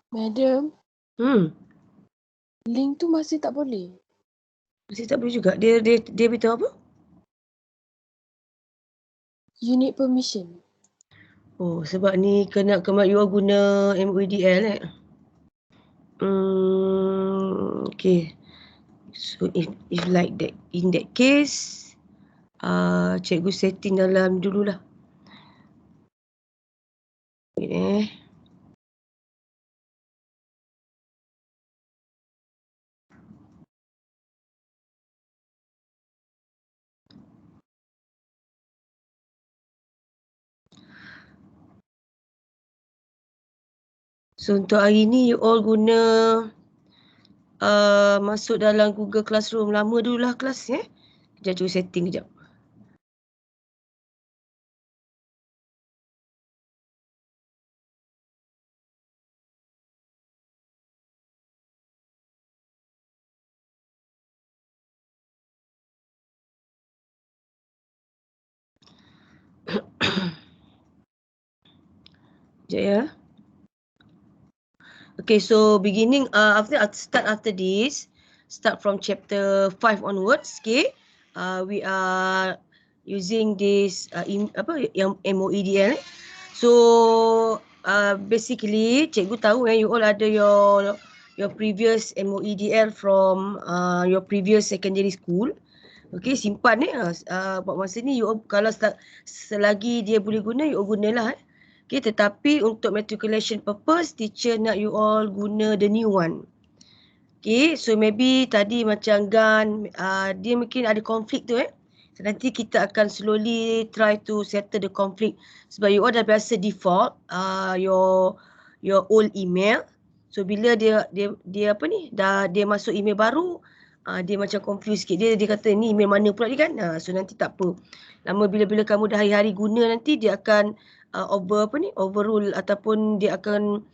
Madam, Hmm. link tu masih tak boleh. Masih tak boleh juga. Dia beritahu apa? You need permission. Oh, sebab ni kena you all guna MOEDL okay. So if like that, in that case, cikgu setting dalam dululah. Wait So untuk hari ni you all guna masuk dalam Google Classroom lama dululah kelas Kejap cikgu setting kejap. Sekejap ya. Okay, so beginning after this, start from chapter 5 onwards, okay? We are using this yang MOEDL. So basically cikgu tahu you all ada your previous MOEDL from your previous secondary school. Okay, simpan buat masa ni you all kalau selagi dia boleh guna you all gunalah Okay, tetapi untuk matriculation purpose, teacher nak you all guna the new one. Okay, so maybe tadi macam Gan, dia mungkin ada konflik tu So nanti kita akan slowly try to settle the conflict. Sebab you all dah biasa default your old email. So bila dia masuk email baru, dia macam confused sikit. Dia kata ni email mana pula ni kan? So nanti tak apa. Lama bila kamu dah hari-hari guna nanti dia akan overrule ataupun dia akan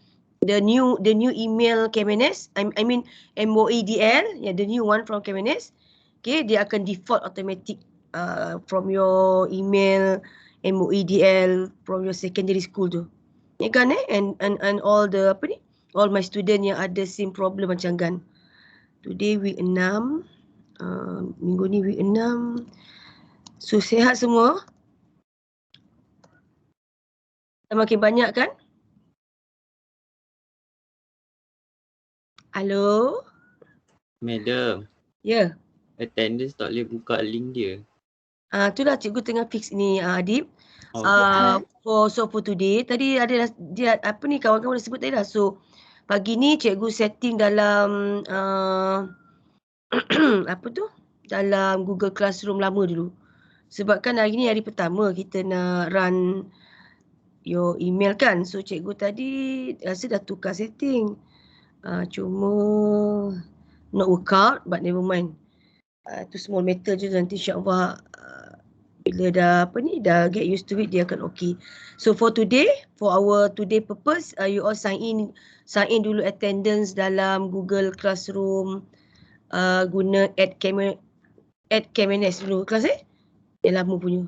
the new email Kemenes, I mean MOEDL, the new one from Kemenes, okay, dia akan default automatic from your email MOEDL from your secondary school tu. Ya kan and all the all my student yang ada same problem macam Gan. Today week 6, minggu ni week 6. So sihat semua? Makin banyak kan? Hello? Madam. Ya. Attendance tak boleh buka link dia. Itulah cikgu tengah fix ni Adib. For today tadi ada dia kawan-kawan dah sebut tadi dah. So pagi ni cikgu setting dalam dalam Google Classroom lama dulu. Sebab kan hari ni hari pertama kita nak run your email kan. So cikgu tadi rasa dah tukar setting. Cuma not work out but never mind. Itu small matter je nanti insya-Allah bila dah get used to it dia akan okay. So for today, for our today purpose, you all sign in dulu attendance dalam Google Classroom guna add Kemenes dulu kelas yang lama punya.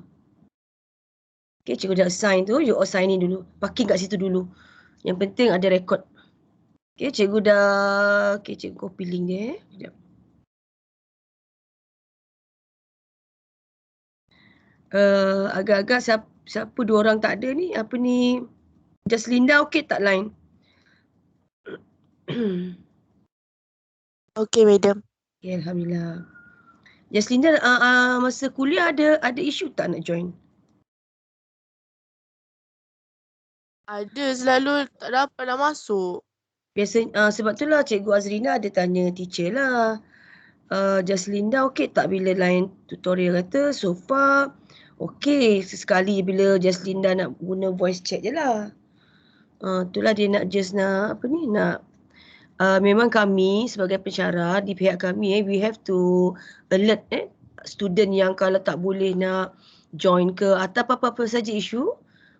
Okay, cikgu dah assign tu, you all sign in dulu. Parking kat situ dulu. Yang penting ada rekod. Okay, cikgu copy link dia Sekejap. Agak-agak siapa dua orang tak ada ni, Jaslinda okey tak line? Okay, madam. Okay, alhamdulillah. Jaslinda masa kuliah ada isu tak nak join? Ada, selalu tak dapat nak masuk. Biasa sebab itulah Cikgu Azrina ada tanya teacher lah. Jaslinda okey tak bila line tutorial kata so far okey, sesekali bila Jaslinda nak guna voice chat je lah. Itulah dia nak memang kami sebagai pensyarah di pihak kami we have to alert student yang kalau tak boleh nak join ke atau apa-apa saja isu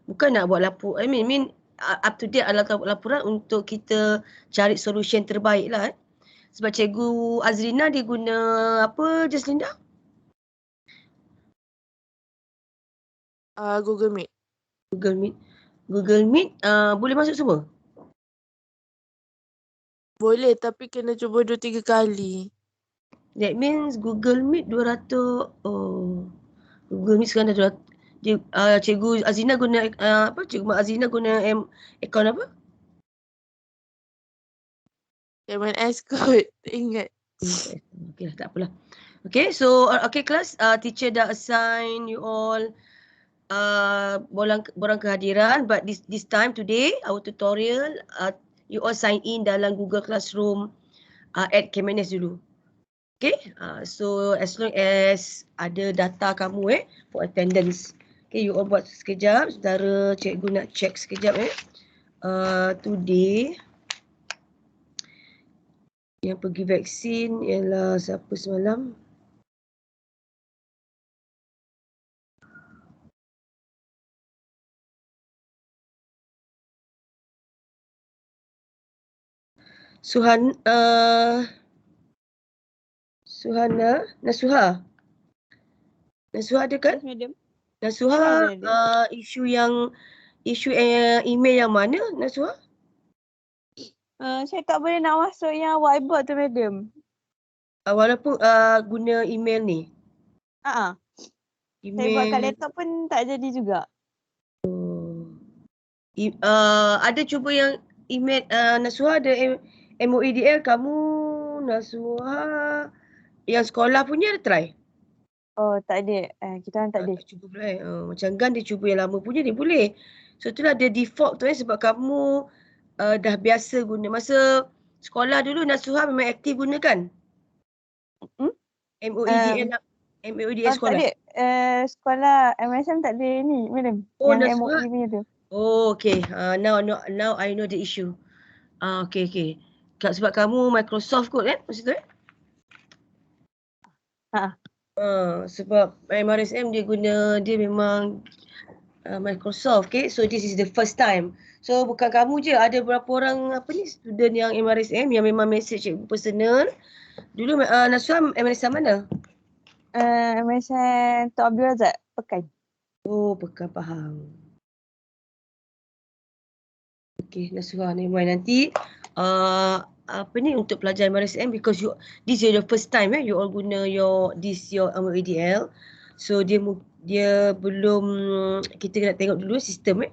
bukan nak buat lapor I mean up to date adalah laporan untuk kita cari solution terbaik lah sebab Cikgu Azrina dia guna apa Jaslinda? Google Meet. Google Meet boleh masuk semua? Boleh tapi kena cuba 2-3 kali. That means Google Meet 200. Oh. Google Meet sekarang dah 200. Cikgu Azina guna apa? Cikgu Mak Azina guna akaun apa? MNS kot. Tak ingat. Okay lah, tak apalah. Okay, so okay class, teacher dah assign you all borang kehadiran, but this time today our tutorial you all sign in dalam Google Classroom at Kemenes dulu. Okay, so as long as ada data kamu for attendance. Okay, you all buat sekejap, saudara cikgu nak check sekejap today yang pergi vaksin ialah siapa semalam? Nasuha ada kan? Yes, madam. Nasuha Ada. isu email yang mana Nasuha? Saya tak boleh nak masuk yang whiteboard tu, madam. Walaupun guna email ni. Saya buat kat Email laptop pun tak jadi juga. ada cuba yang email Nasuha ada MOEDL kamu Nasuha yang sekolah punya ada try? Oh, tak ada. Kita orang tak ada. Cuba pula macam Gan dia cuba yang lama punya dia boleh. So itulah dia default tu sebab kamu dah biasa guna. Masa sekolah dulu Nasuha memang aktif guna kan? MOEDL sekolah? Tak ada. Sekolah MSM tak ada ni, madam. Oh, Yang Nasuha. MOE punya tu. Oh, okay. Now I know the issue. Okay. Sebab kamu Microsoft kot kan? Masa tu sebab MRSM dia memang Microsoft. Okay, so this is the first time. So bukan kamu je, ada berapa orang student yang MRSM yang memang message cikgu personal. Dulu Nasuha MRSM mana? MSM Tok Abdul Razak, Pekan. Oh, Pekan, faham. Okay, Nasuha ni nanti untuk pelajar MRSM because this is your first time you all guna your MOEDL. So dia belum, kita nak tengok dulu sistem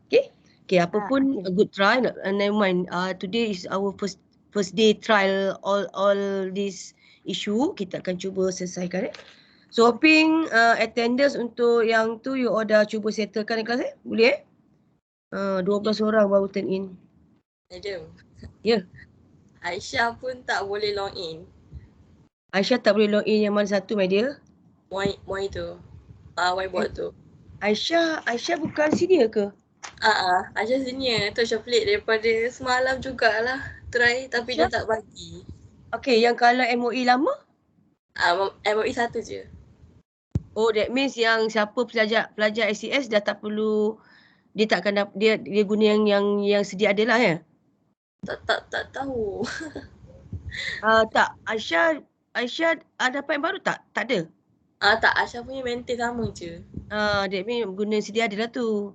Okay, apa pun a good try. Never mind. Today is our first day trial all this issue. Kita akan cuba selesaikan So hoping attendance untuk yang tu you all dah cuba settlekan kelas Boleh 12 orang baru turn in. Madam. Ya. Aisyah pun tak boleh log in. Aisyah tak boleh log in yang mana satu, my dear? Moi tu. Whiteboard tu. Aisyah bukan senior ke? Aisyah senior. Tu Aisyah pelik daripada semalam jugalah. Try tapi dia tak bagi. Okay, yang kalau MOE lama? MOE satu je. Oh, that means yang siapa pelajar SCS dah tak perlu, dia tak akan dia guna yang sedia ada lah Tak tahu. Tak, Aisyah dapat yang baru tak? Tak ada? Tak, Aisyah punya maintain sama je. That means guna sedia ada lah tu.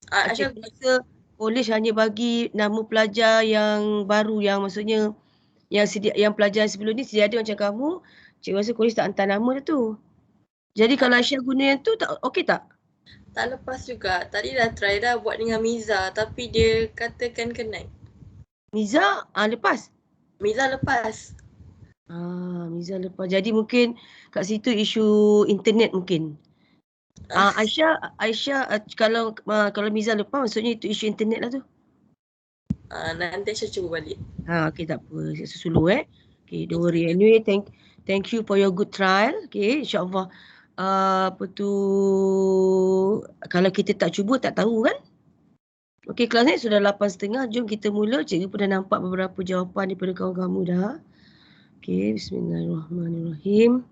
Aisyah rasa college hanya bagi nama pelajar yang baru, yang maksudnya yang pelajar sebelum ni sedia ada macam kamu, cikgu rasa college tak hantar nama dah tu. Jadi kalau Aisyah guna yang tu, okey tak? tak lepas juga. Tadi dah try dah buat dengan Miza tapi dia katakan connect. Miza lepas? Miza lepas. Miza lepas. Jadi mungkin kat situ isu internet mungkin. Aisyah kalau Miza lepas maksudnya itu isu internet lah tu. Nanti saya cuba balik. Okay, tak apa. Saya susul Okay, don't worry. Anyway, thank you for your good trial. Okay, insyaAllah. Kalau kita tak cuba, tak tahu kan? Okay, kelas ni sudah 8.30. Jom kita mula. Cikgu pun dah nampak beberapa jawapan daripada kawan kamu dah. Okay, bismillahirrahmanirrahim.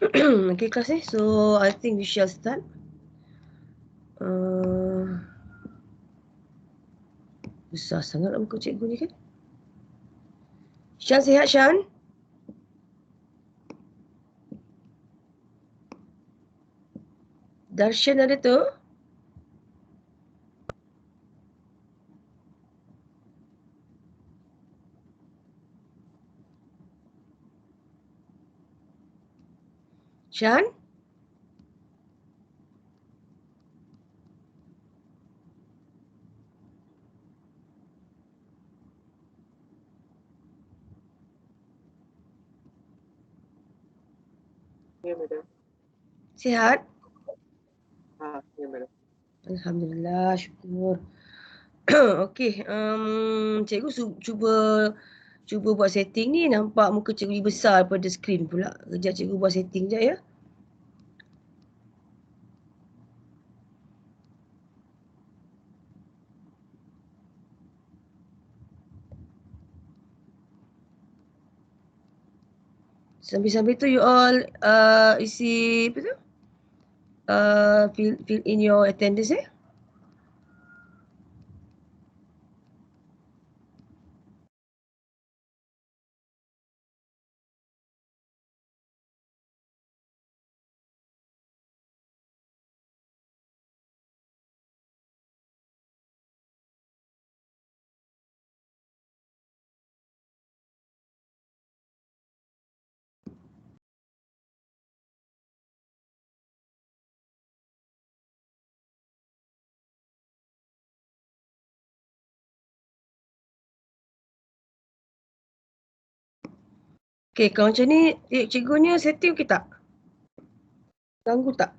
Okay kelas so I think we shall start. Besar sangat lah muka cikgu ni kan. Shan sihat Shan? Darshan ada tu? Shan? Ya, madam. Sihat? Ya, madam. Alhamdulillah, syukur. Okey, cikgu cuba buat setting ni, nampak muka cikgu ni besar daripada skrin pula. Kejap cikgu buat setting jap ya. Sambil-sambil tu you all isi apa tu? Fill in your attendance eh. Okey, kalau macam ni cikgu ni setting okey tak? Ganggu tak?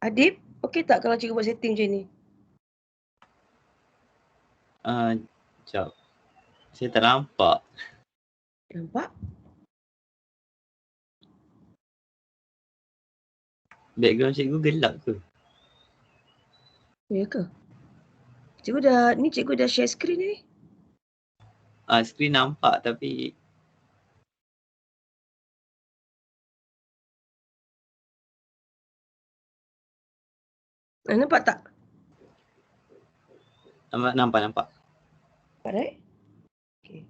Adib, okey tak kalau cikgu buat setting macam ni? Sekejap. Saya tak nampak. Nampak? Background cikgu gelap ke? Ya ke? Cikgu dah share skrin ni. Skrin nampak tapi Nampak tak? nampak. Nampak right? Okey.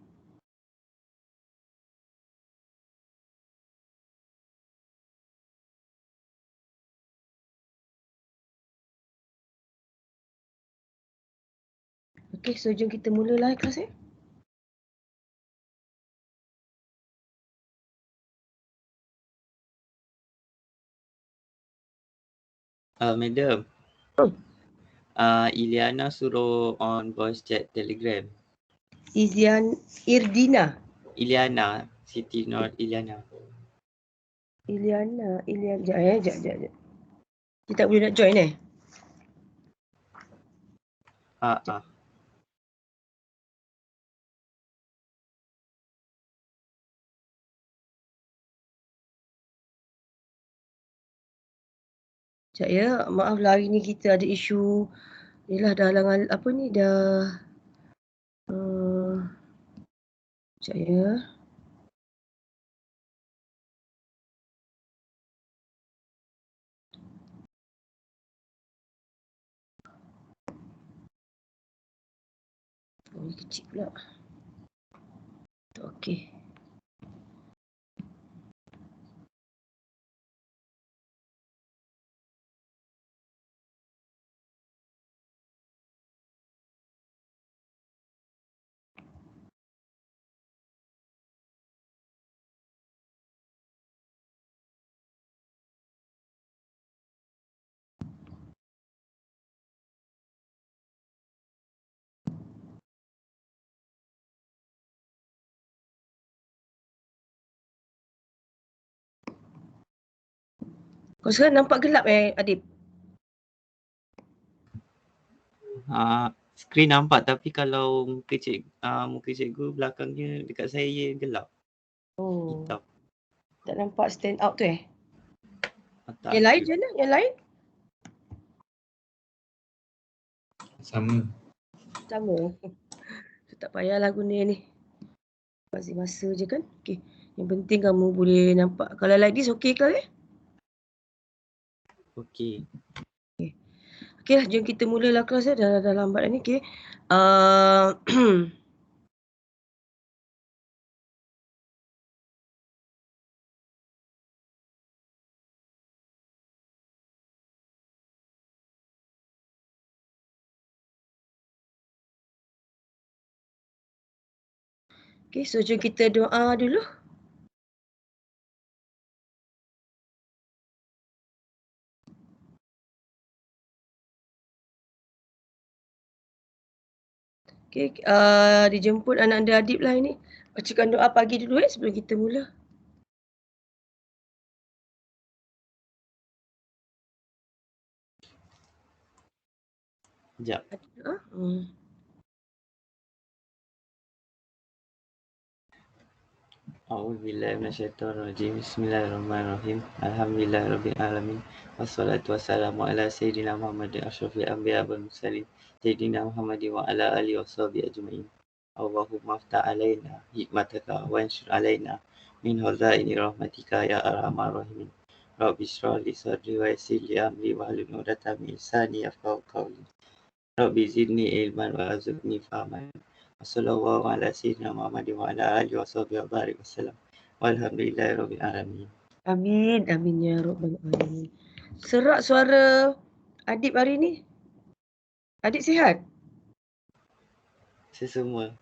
Okey, so jom kita mulalah kelas eh. Madam. Oh. Iliana suruh on voice chat Telegram. Irdina. Iliana, Siti Nur Iliana. Iliana. Jap. Dia tak boleh nak join eh? Sekejap ya, maaf lah hari ni kita ada isu. Yelah dah halangan apa ni dah. Sekejap ya. Oh ni kecil pula. Okey. Kau sekarang nampak gelap Adib? Skrin nampak tapi kalau muka cikgu belakangnya dekat saya gelap. Oh. Hitam. Tak nampak stand out tu Tak Yang lain ada. macam mana? Yang lain? Sama. sama. So, tak payahlah guna ni. Masih masa je kan. Okay. Yang penting kamu boleh nampak. Kalau like this okey ke? Okey. Okey lah, jom kita mulalah kelas dah lambat dah ni. Okey. Okey, so jom kita doa dulu. Okey, dijemput anak adik lah ini. Bacakan doa pagi dulu sebelum kita mula. Sekejap. Ada doa? A'udzubillahi minasyaitonirrajim. Bismillahirrahmanirrahim. Alhamdulillahirabbil alamin. Wassalatu wassalamu ala sayyidina Muhammadin asyrafil anbiya wal mursalin. Sayyidina Muhammadin wa ala alihi washabihi ajmain. Allahumma aftah alaina hikmataka wa anshur alaina min hazaini rahmatika ya arhamar rahimin. Rabbi shrah li sadri wa yassir li amri wahlul 'uqdatam min lisani yafqahu qawli. Rabbi zidni ilman wa arzuqni fahman. Wassallallahu ala sayyidina Muhammadin wa ala alihi washabihi wa barik wasallam. Walhamdulillahirabbil alamin. Amin, amin ya rabbal alamin. Serak suara Adib hari ni. Adib sihat? Sesemua.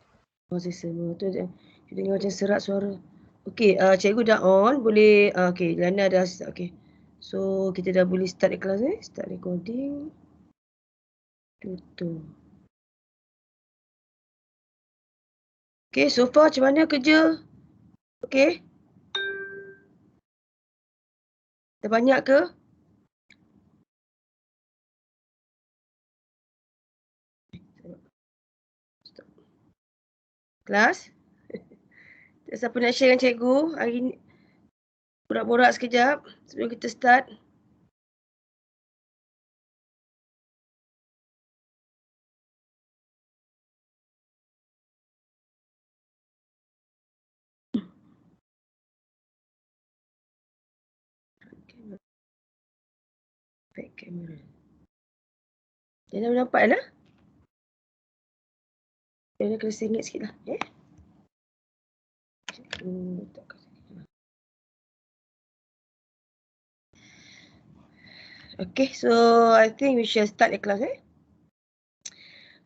Oh, saya semua tu je. Kita dengar macam serak suara. Okey, cikgu dah on. Boleh, okey, Lana dah start. Okey. So, kita dah boleh start kelas ni. Start recording. Tutup. Okey, so far macam mana kerja? Okey. Dah banyak ke? Stop. Kelas? Siapa nak share dengan cikgu hari ni? Borak-borak sekejap sebelum kita start. Back camera. Dia dah nampak dah? Dia kena sengit sikit lah. Okay, so I think we shall start the class.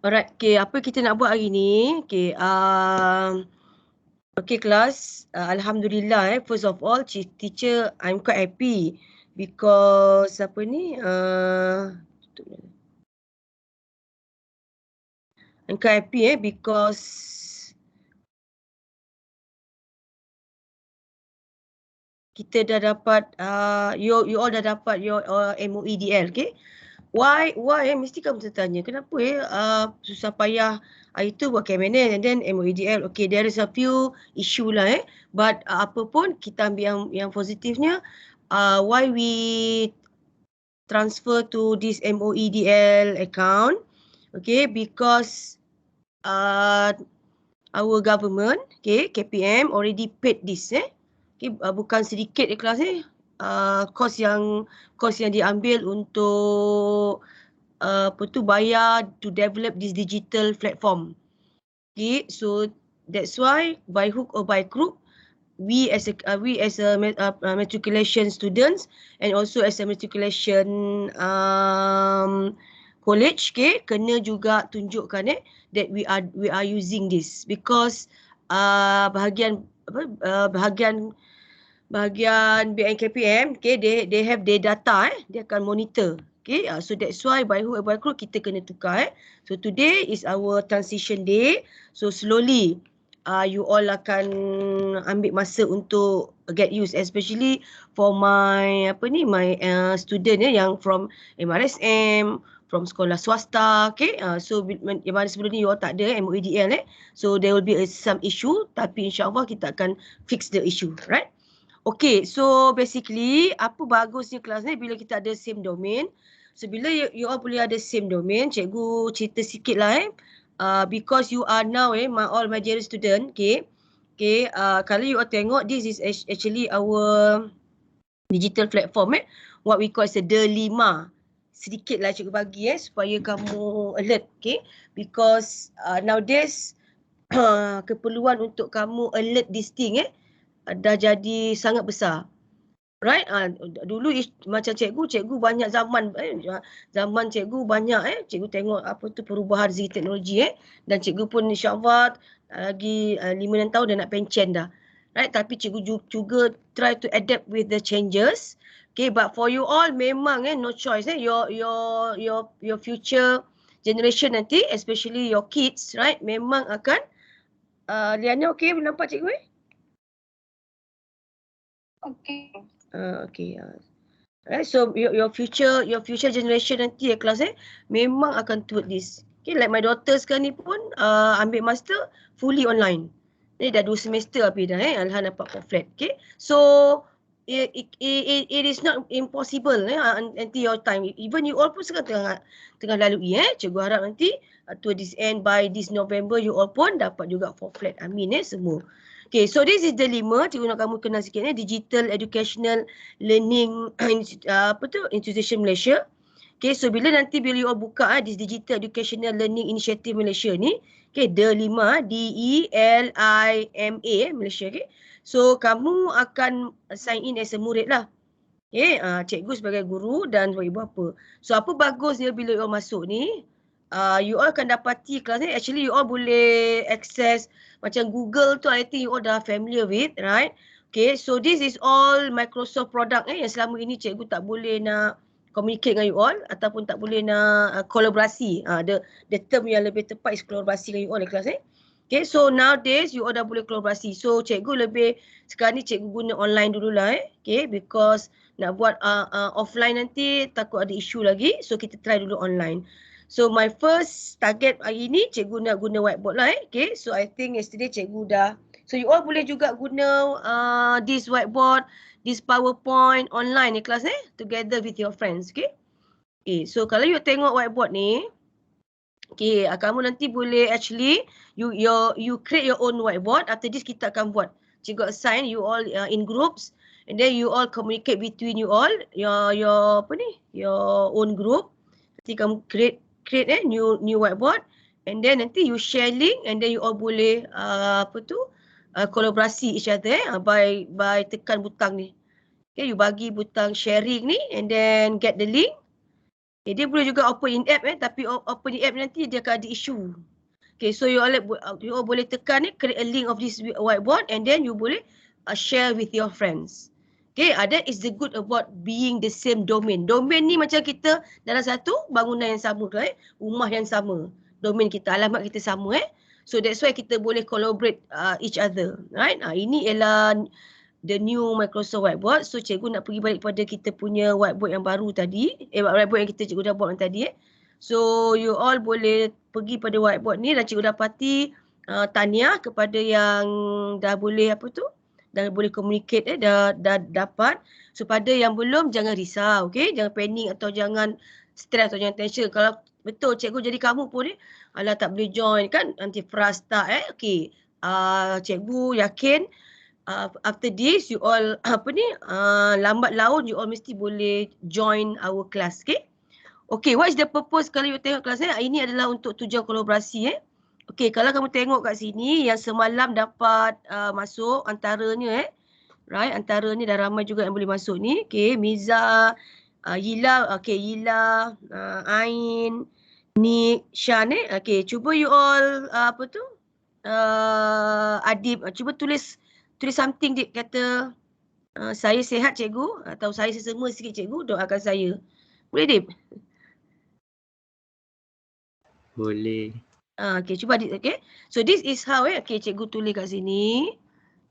Alright, okay, apa kita nak buat hari ni? Okay, okay class, Alhamdulillah first of all, teacher, I'm quite happy because apa ni, I'm quite happy because kita dah dapat, you all dah dapat your MOEDL, okay? Why mesti kamu tertanya kenapa susah payah itu buat KMNN and then MOEDL. Okay, there is a few issue lah but apa pun kita ambil yang positifnya, why we transfer to this MOEDL account, okay, because our government, okay, KPM already paid this okay, bukan sedikit kelas kos yang diambil untuk bayar to develop this digital platform. Okay, so that's why by hook or by crook, we as a matriculation students and also as a matriculation college, okay, kena juga tunjukkan that we are using this because bahagian BNKPM, okay, they have their data, dia akan monitor, okay, so that's why by hook or by crook kita kena tukar. So today is our transition day, so slowly you all akan ambil masa untuk get used, especially for my student yang from MRSM, from sekolah swasta, okay, so yang mana sebelum ni you all tak ada MOEDL so there will be some issue, tapi insyaAllah kita akan fix the issue, right? Okay, so basically apa bagusnya kelas ni bila kita ada same domain. So bila you all boleh ada same domain, cikgu cerita sikit lah because you are now all my dear student, okay. Okay, kalau you all tengok, this is actually our digital platform what we call delima. Sedikit lah cikgu bagi supaya kamu alert, okay. Because nowadays keperluan untuk kamu alert this thing dah jadi sangat besar. Right? Dulu macam cikgu banyak zaman zaman cikgu banyak cikgu tengok apa tu perubahan segi teknologi dan cikgu pun insya-Allah lagi 5-6 tahun dah nak pencen dah. Right? Tapi cikgu juga try to adapt with the changes. Okay, but for you all memang no choice your future generation nanti, especially your kids, right? Memang akan Liana okey nampak cikgu Okay. Okay. Right, so your future generation nanti kelas memang akan toward this. Okay, like my daughter sekarang ni pun ambil master fully online. Ni dah 2 semester habis dah Alhan dapat flat. Okay, so it is not impossible nanti your time. Even you all pun sekarang tengah lalui cikgu harap nanti to this end by this November you all pun dapat juga flat. Amin semua. Okay, so this is the 5. Cikgu nak kamu kenal sikit Digital Educational Learning Institution Malaysia. Okay, so bila you all buka this Digital Educational Learning Initiative Malaysia ni, okay, DELIMA, DELIMA Malaysia, okay. So kamu akan sign in as a murid lah. Okay, cikgu sebagai guru dan sebagai ibu bapa. So apa bagusnya bila you all masuk ni, you all akan dapati kelas ni, actually you all boleh access macam Google tu, I think you all dah familiar with, right? Okay, so this is all Microsoft product yang selama ini cikgu tak boleh nak communicate dengan you all ataupun tak boleh nak kolaborasi. The term yang lebih tepat is kolaborasi dengan you all di kelas Okay, so nowadays you all dah boleh kolaborasi. So cikgu lebih, sekarang ni cikgu guna online dululah okay, because nak buat offline nanti takut ada isu lagi. So kita try dulu online. So my first target hari ni cikgu nak guna whiteboard lah okay. So I think yesterday cikgu dah. So you all boleh juga guna this whiteboard, this PowerPoint online kelas together with your friends, okay. Okay, so kalau you tengok whiteboard ni, okay, kamu nanti boleh actually you create your own whiteboard. After this kita akan buat. Cikgu assign you all in groups and then you all communicate between you all your own group. Nanti kamu create new whiteboard and then nanti you share link and then you all boleh kolaborasi each other by tekan butang ni. Okay, you bagi butang sharing ni and then get the link. Okay, dia boleh juga open in app tapi open in app nanti dia akan ada isu. Okay, so you all boleh tekan create a link of this whiteboard and then you boleh share with your friends. Okay, that is the good about being the same domain. Domain ni macam kita dalam satu bangunan yang sama rumah yang sama. Domain kita, alamat kita sama So that's why kita boleh collaborate each other, right? Ini ialah the new Microsoft Whiteboard. So cikgu nak pergi balik pada kita punya whiteboard yang baru tadi. Whiteboard yang kita cikgu dah buat tadi So you all boleh pergi pada whiteboard ni dan cikgu dapati tahniah kepada yang dah boleh dah boleh communicate dah dapat. So pada yang belum jangan risau, okay? Jangan panik atau jangan stress atau jangan tension. Kalau betul cikgu jadi kamu pun alah tak boleh join kan nanti frustrat okay. Cikgu yakin after this you all lambat laun you all mesti boleh join our class, okay? Okay, what is the purpose kalau you tengok kelas ini adalah untuk tujuan kolaborasi Okay, kalau kamu tengok kat sini yang semalam dapat masuk antaranya right, antara ni dah ramai juga yang boleh masuk ni. Okay, Miza, Yila, okay, Yila, Ain, Nik, Shan Okay, cuba you all Adib, cuba tulis something Dip, kata saya sihat cikgu atau saya sesama sikit cikgu, doakan saya. Boleh Dip? Boleh. Okay, cuba Adib, okay. So this is how okay, cikgu tulis kat sini.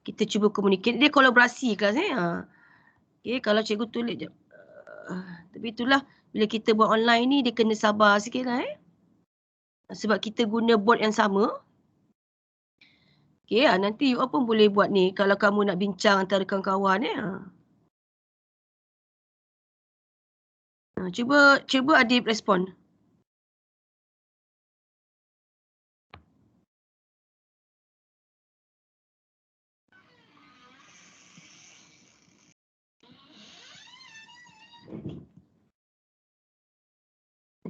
Kita cuba communicate. Dia kolaborasi kelas Okay, kalau cikgu tulis je. Tapi itulah bila kita buat online ni dia kena sabar sikit lah sebab kita guna board yang sama. Okay, nanti you all pun boleh buat ni kalau kamu nak bincang antara kawan-kawan Cuba Adib respon.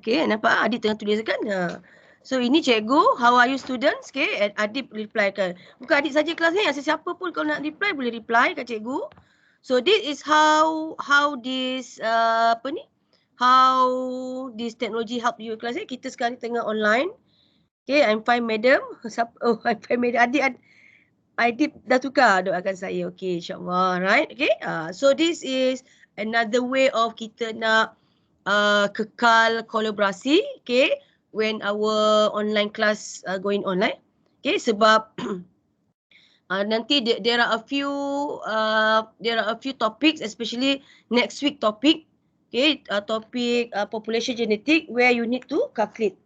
Okay, nampak Adib tengah tulis kan? So ini cikgu, how are you students? Okay, Adib reply kan. Bukan Adib saja kelas ni, sesiapa pun kalau nak reply boleh reply kat cikgu. So this is how this how this technology help you kelas ni. Kita sekarang tengah online. Okay, I'm fine madam. Oh, I'm fine madam. Adib dah tukar doakan saya. Okay, insyaAllah. Right, okay. So this is another way of kita nak kekal kolaborasi, okay, when our online class going online. Okay, sebab nanti there are a few topics, especially next week topic, okay, topic population genetic where you need to calculate.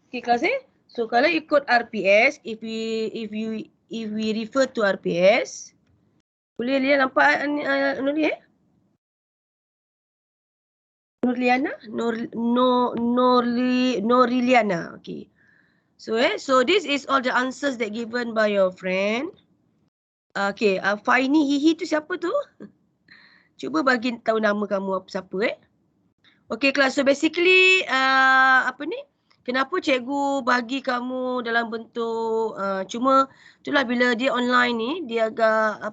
Okay, kelas ni. So kalau ikut RPS, if we refer to RPS, boleh lihat nampak Nurli Noriliana. Okay. So this is all the answers that given by your friend. Okay, Faini Hihi tu siapa tu? Cuba bagi tahu nama kamu siapa Okay, kelas. So basically kenapa cikgu bagi kamu dalam bentuk cuma itulah bila dia online ni dia agak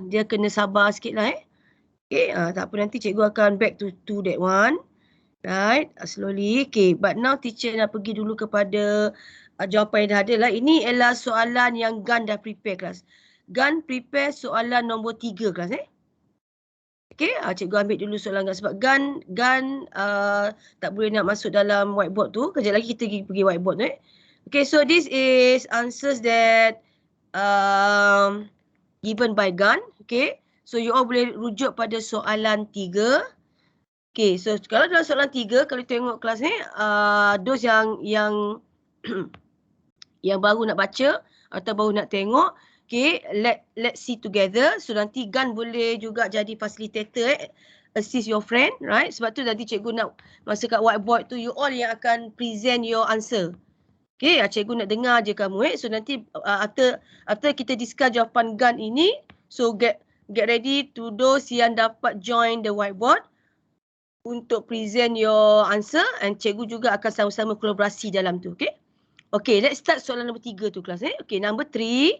dia kena sabar sikitlah Okay, tak apa, nanti cikgu akan back to that one. Right, slowly. Okay, but now teacher nak pergi dulu kepada jawapan yang dah ada lah. Ini ialah soalan yang Gan dah prepare kelas. Gan prepare soalan nombor 3 kelas Okay, cikgu ambil dulu soalan Gan sebab Gan tak boleh nak masuk dalam whiteboard tu. Kejap lagi kita pergi whiteboard Okay, so this is answers that given by Gan. Okay, so you all boleh rujuk pada soalan 3. Okay, so kalau dalam soalan 3, kalau tengok kelas ni, those yang yang baru nak baca atau baru nak tengok, okay, let's see together. So nanti Gan boleh juga jadi facilitator, assist your friend, right? Sebab tu nanti cikgu nak masa kat whiteboard tu, you all yang akan present your answer. Okay, cikgu nak dengar je kamu So nanti after kita discuss jawapan Gan ini, so get ready to those yang dapat join the whiteboard untuk present your answer, and cikgu juga akan sama-sama kolaborasi dalam tu. Okay, okay, let's start soalan nombor 3 tu kelas Okay, number 3,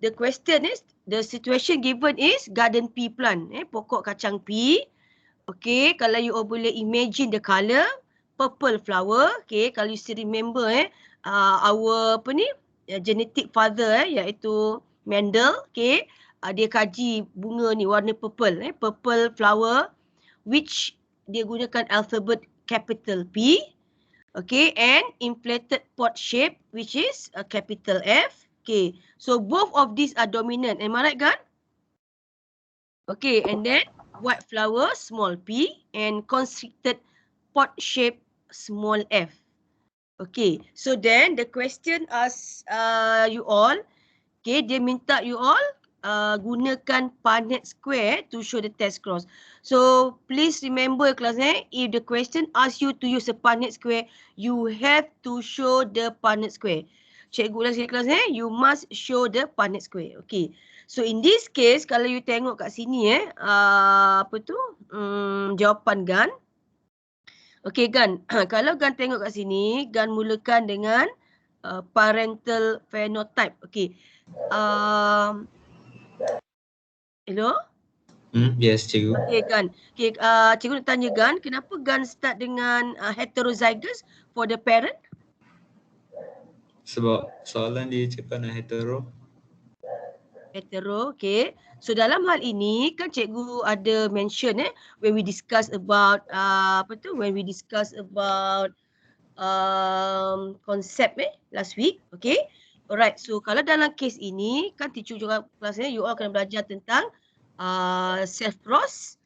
the question is, the situation given is garden pea plant, pokok kacang pea. Okay, kalau you all boleh imagine the colour, purple flower. Okay, kalau you still remember our genetic father iaitu Mendel. Okay, dia kaji bunga ni warna purple, purple flower, which dia gunakan alphabet capital P. Okay, and inflated pot shape, which is a capital F. Okay, so both of these are dominant. Am I right, Gan? Okay, and then white flower, small p, and constricted pot shape, small f. Okay, so then the question asks you all, okay, dia minta you all gunakan Punnett square to show the test cross. So please remember kelas if the question asks you to use a Punnett square, you have to show the Punnett square. Cikgu ulang sekali kelas you must show the Punnett square. Okay, so in this case kalau you tengok kat sini jawapan Gan. Okay, Gan, kalau Gan tengok kat sini, Gan mulakan dengan parental phenotype. Okay, hello? Yes, cikgu. Okay, Gan. Okay, cikgu nak tanya Gan, kenapa Gan start dengan heterozygous for the parent? Sebab soalan dia cakap nak hetero. Hetero, okay. So dalam hal ini kan cikgu ada mention when we discuss about when we discuss about concept last week, okay. Alright, so kalau dalam case ini kan teacher juga kelasnya you all akan belajar tentang self cross,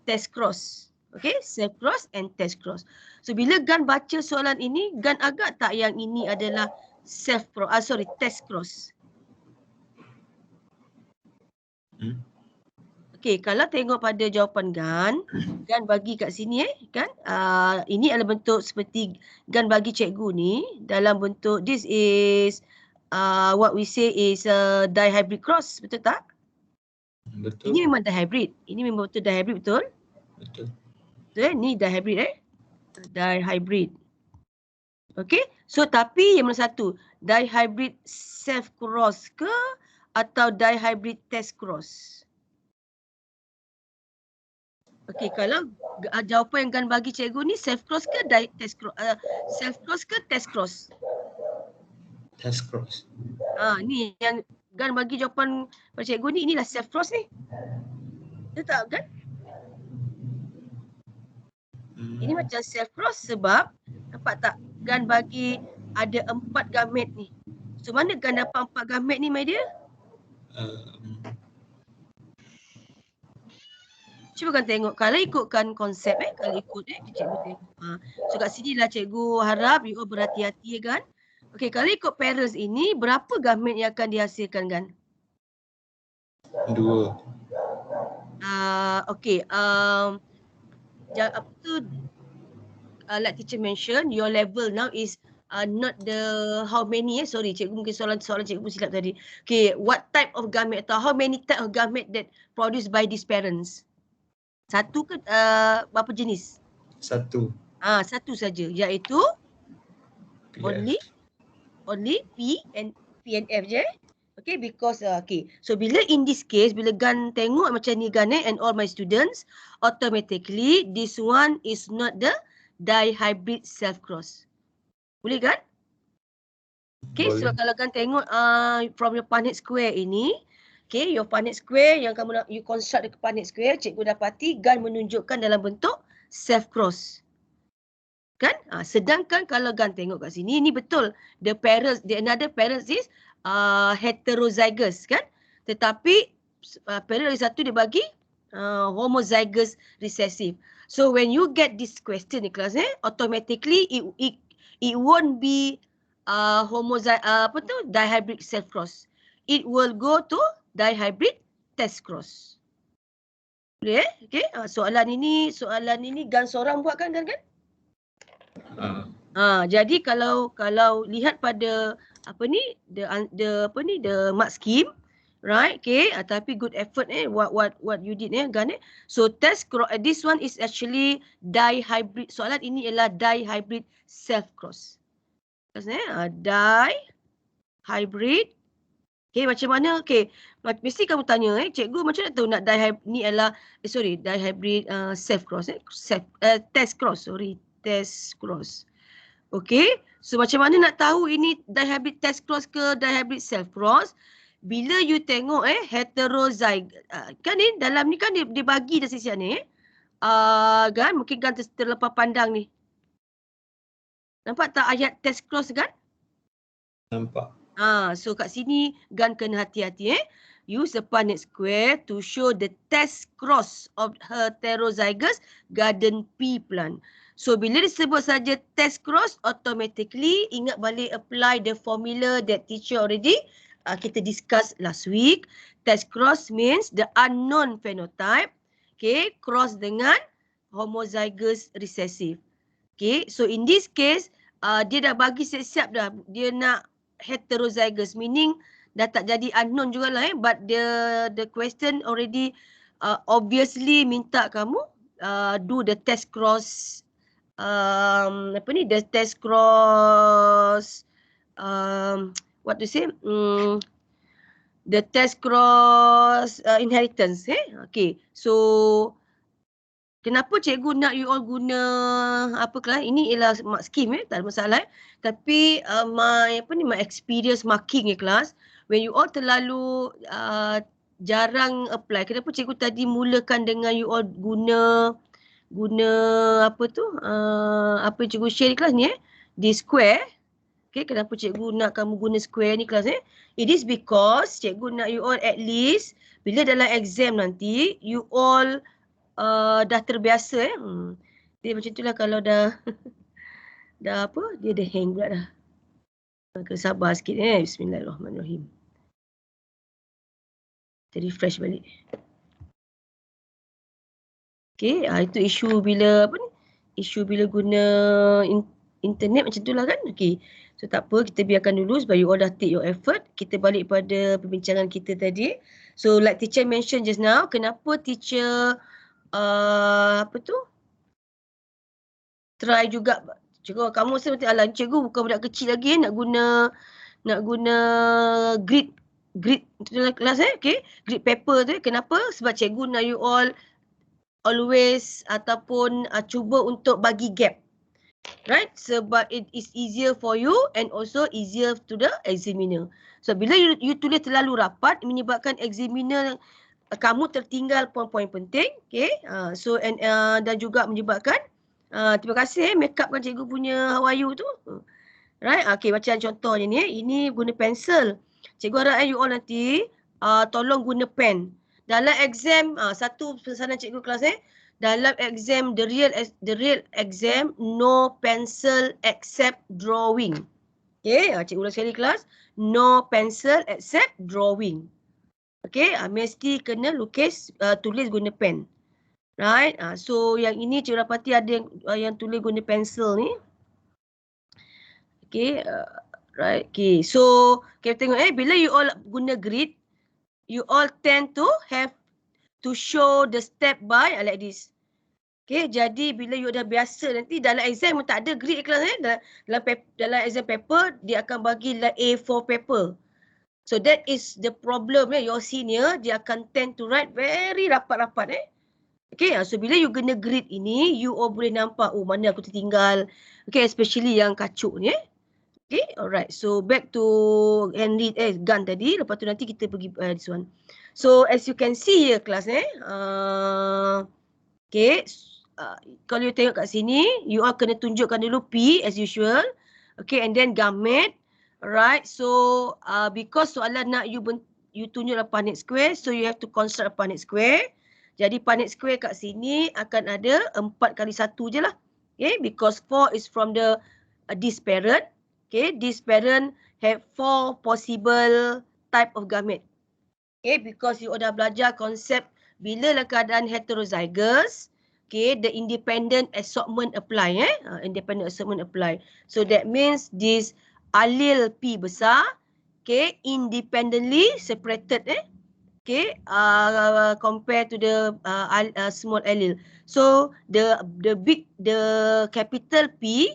test cross. Okay, self cross and test cross. So bila Gan baca soalan ini, Gan agak tak yang ini adalah test cross. Okay, kalau tengok pada jawapan Gan bagi kat sini kan, ini adalah bentuk seperti Gan bagi cikgu ni dalam bentuk this is what we say is dihybrid cross, betul tak? Betul. Ini memang dihybrid. Ini memang betul dihybrid, betul? Betul. Ni dihybrid dihybrid. Okay, so tapi yang mana satu, dihybrid self cross ke atau dihybrid test cross? Okay, kalau jawapan yang Gan bagi cikgu ni self cross ke test cross? Self cross ke test cross? Test cross. Ni yang Gan bagi jawapan pada cikgu ni, inilah self cross ni. Betul tak Gan? Ini macam self cross sebab nampak tak Gan bagi ada 4 gamet ni. So mana Gan dapat 4 gamet ni my dear? Cuba Gan tengok kalau ikutkan konsep kalau ikut cikgu tengok. So kat sini lah cikgu harap you all berhati-hati Gan. Okey, kalau ikut parents ini berapa gamet yang akan dihasilkan Gan? 2. Okey, apa tu, like teacher mention, your level now is not the how many sorry cikgu mungkin soalan cikgu silap tadi. Okay, what type of gamet atau how many type of gamet that produced by these parents? Satu ke berapa jenis? Satu. Satu saja, iaitu only P and F je. Okay, because okay. So bila in this case, bila Gan tengok macam ni Gan and all my students, automatically this one is not the dihybrid self cross. Boleh Gan? Okay, so kalau Gan tengok from your Punnett square ini, okay, your Punnett square yang kamu you construct the Punnett square, cikgu dapati Gan menunjukkan dalam bentuk self cross. Kan? Sedangkan kalau Gan tengok kat sini, ni betul. The another parents is heterozygous kan? Tetapi parent lagi satu dia bagi homozygous recessive. So when you get this question ni kelas automatically it won't be dihybrid self cross. It will go to dihybrid test cross. Boleh Okay, soalan ini Gan seorang buat kan Gan? Jadi kalau lihat pada the mark scheme, right? Okay, tapi good effort what you did Gan So test cross, this one is actually dihybrid. Soalan ini ialah dihybrid self cross. Dihybrid. Okay, macam mana? Okay, mesti kamu tanya cikgu macam mana tahu nak dihybrid ni adalah dihybrid self cross test cross, test cross. Okay, so macam mana nak tahu ini dihybrid test cross ke dihybrid self cross? Bila you tengok heterozygous kan ni dalam ni kan dia bagi dah sisi ni kan mungkin Gan terlepas pandang ni. Nampak tak ayat test cross Gan? Nampak. So kat sini Gan kena hati-hati Use a Punnett square to show the test cross of heterozygous garden pea plant. So bila disebut saja test cross, automatically ingat balik apply the formula that teacher already kita discuss last week. Test cross means the unknown phenotype, okay, cross dengan homozygous recessive. Okay, so in this case dia dah bagi siap-siap dah dia nak heterozygous, meaning dah tak jadi unknown jugalah but the question already obviously minta kamu do the test cross the test cross what to say the test cross inheritance okay. So kenapa cikgu nak you all guna apa kelas ini ialah mark scheme tak ada masalah tapi my experience marking kelas when you all terlalu jarang apply, kenapa cikgu tadi mulakan dengan you all guna apa tu apa cikgu share di kelas ni di square. Okay, kenapa cikgu nak kamu guna square ni kelas it is because cikgu nak you all at least bila dalam exam nanti you all dah terbiasa dia macam itulah kalau dah dah apa dia dah hang pula dah. Kena sabar sikit Bismillahirrahmanirrahim. Kita refresh balik. Okay, itu isu bila isu bila guna internet macam itulah kan. Okay, so tak apa, kita biarkan dulu sebab you all dah take your effort. Kita balik pada perbincangan kita tadi. So like teacher mention just now, kenapa teacher apa tu? Try juga. Cikgu, kamu seperti alah cikgu bukan budak kecil lagi nak guna grid kelas okey, grid paper tu. Kenapa? Sebab cikgu nak you all always ataupun cuba untuk bagi gap. Right? Sebab it is easier for you and also easier to the examiner. So bila you tulis terlalu rapat menyebabkan examiner kamu tertinggal poin-poin penting, okey. So dan juga menyebabkan terima kasih make up kan cikgu punya how are you tu. Right? Okey, macam contohnya ni ini guna pensel. Cikgu harap you all nanti tolong guna pen. Dalam exam satu pesanan cikgu kelas dalam exam the real exam no pencil except drawing. Okey, cikgu ulang sekali kelas, no pencil except drawing. Okey, mesti kena lukis tulis guna pen. Right? So yang ini cikgu dapati ada yang tulis guna pensel ni. Okay, right. Okay, so kita tengok bila you all guna grid, you all tend to have to show the step by like this. Okay, jadi bila you dah biasa nanti dalam exam tak ada grid kelas dalam exam paper dia akan bagi like A4 paper. So that is the problem your senior dia akan tend to write very rapat-rapat Okay, so bila you guna grid ini, you all boleh nampak, oh mana aku tertinggal. Okay, especially yang kacuk ni Okay, alright. So back to Henry, Gun tadi. Lepas tu nanti kita pergi this one. So as you can see here kelas okay, kalau you tengok kat sini, you all kena tunjukkan dulu P as usual. Okay, and then gamet. Alright, so because soalan nak you tunjuklah Punnett square, so you have to construct a Punnett square. Jadi Punnett square kat sini akan ada 4 kali 1 je lah. Okay, because 4 is from the this parent. Okay, this parent have 4 possible type of gamete. Okay, because you dah belajar konsep bila lah keadaan heterozygous, okay, the independent assortment apply. Independent assortment apply. So that means this allele P besar, okay, independently separated, okay, compared to the small allele. So the capital P,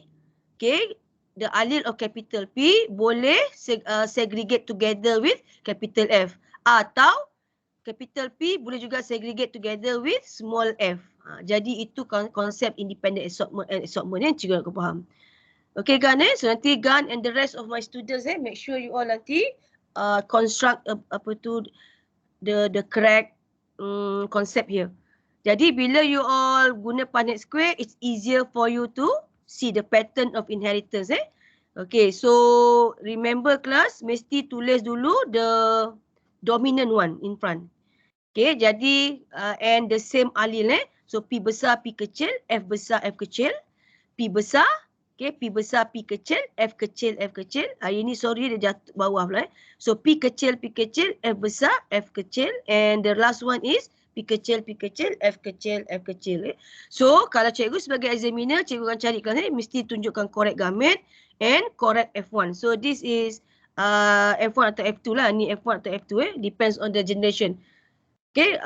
okay, the allele of capital P boleh segregate together with capital F, atau capital P boleh juga segregate together with small f. Jadi itu konsep independent assortment yang cikgu nak faham. Okay Gan, so nanti Gan and the rest of my students make sure you all nanti construct the correct concept here. Jadi bila you all guna Punnett square, it's easier for you to see the pattern of inheritance. Okay, so remember class, mesti tulis dulu the dominant one in front. Okay, jadi and the same allele. So P besar, P kecil, F besar, F kecil, P besar, okay, P besar, P kecil, F kecil, F kecil. Ini sorry dia jatuh bawah pula. So P kecil, F besar, F kecil, and the last one is P kecil, F kecil, F kecil. So kalau cikgu sebagai examiner, cikgu akan cari kelas mesti tunjukkan correct gamete and correct F1. So this is F1 atau F2 lah. Ni F1 atau F2 depends on the generation. Okay,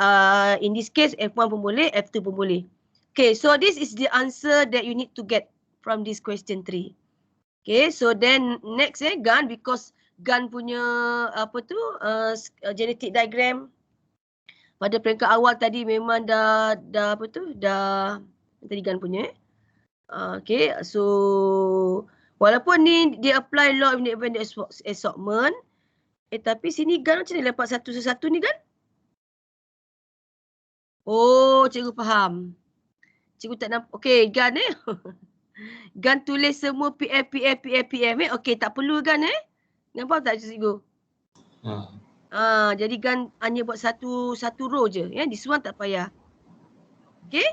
in this case F1 pun boleh, F2 pun boleh. Okay, so this is the answer that you need to get from this question 3. Okay, so then next Gan, because Gan punya genetic diagram pada peringkat awal tadi memang dah tadi Gan punya. Okay, so walaupun ni dia apply law of independent assortment, tapi sini Gan macam mana dapat satu-satu ni Gan? Oh, cikgu faham. Cikgu tak nampak. Okay, Gan Gan tulis semua PF. Okay, tak perlu Gan Nampak tak cikgu? Jadi Gan hanya buat satu row je. This one tak payah. Okay?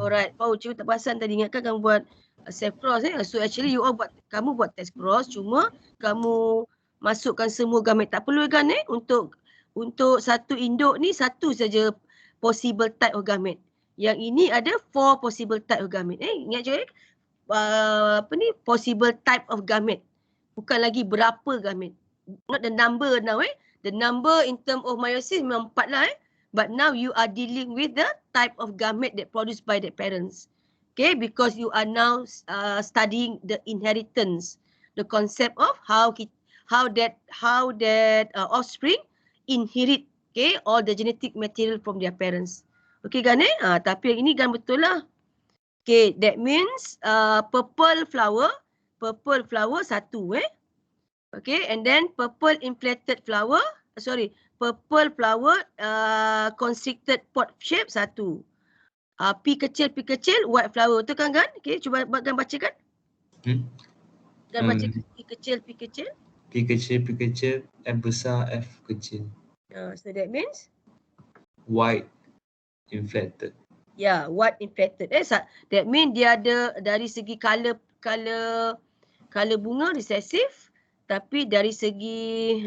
Alright. Cikgu tak perasan tadi. Ingatkan kamu buat self cross. So actually you all kamu buat test cross. Cuma kamu masukkan semua gamete. Tak perlu Gan untuk satu induk ni satu saja possible type of gamete. Yang ini ada 4 possible type of gamete. Ingat je possible type of gamete. Bukan lagi berapa gamete. Not the number now The number in term of meiosis memang 4 lah But now you are dealing with the type of gamete that produced by the parents. Okay, because you are now studying the inheritance, the concept of how that offspring inherit, okay, all the genetic material from their parents. Okay kan tapi yang ini kan betul lah. Okay, that means purple flower satu Okay, and then purple inflated flower, purple flower constricted pot shape satu. P kecil, white flower. Betul kan? Okay, cuba bacakan. Dan bacakan P kecil. P kecil, F besar, F kecil. So that means? White inflated. Yeah, white inflated. That means dia ada dari segi color bunga recessive. Tapi dari segi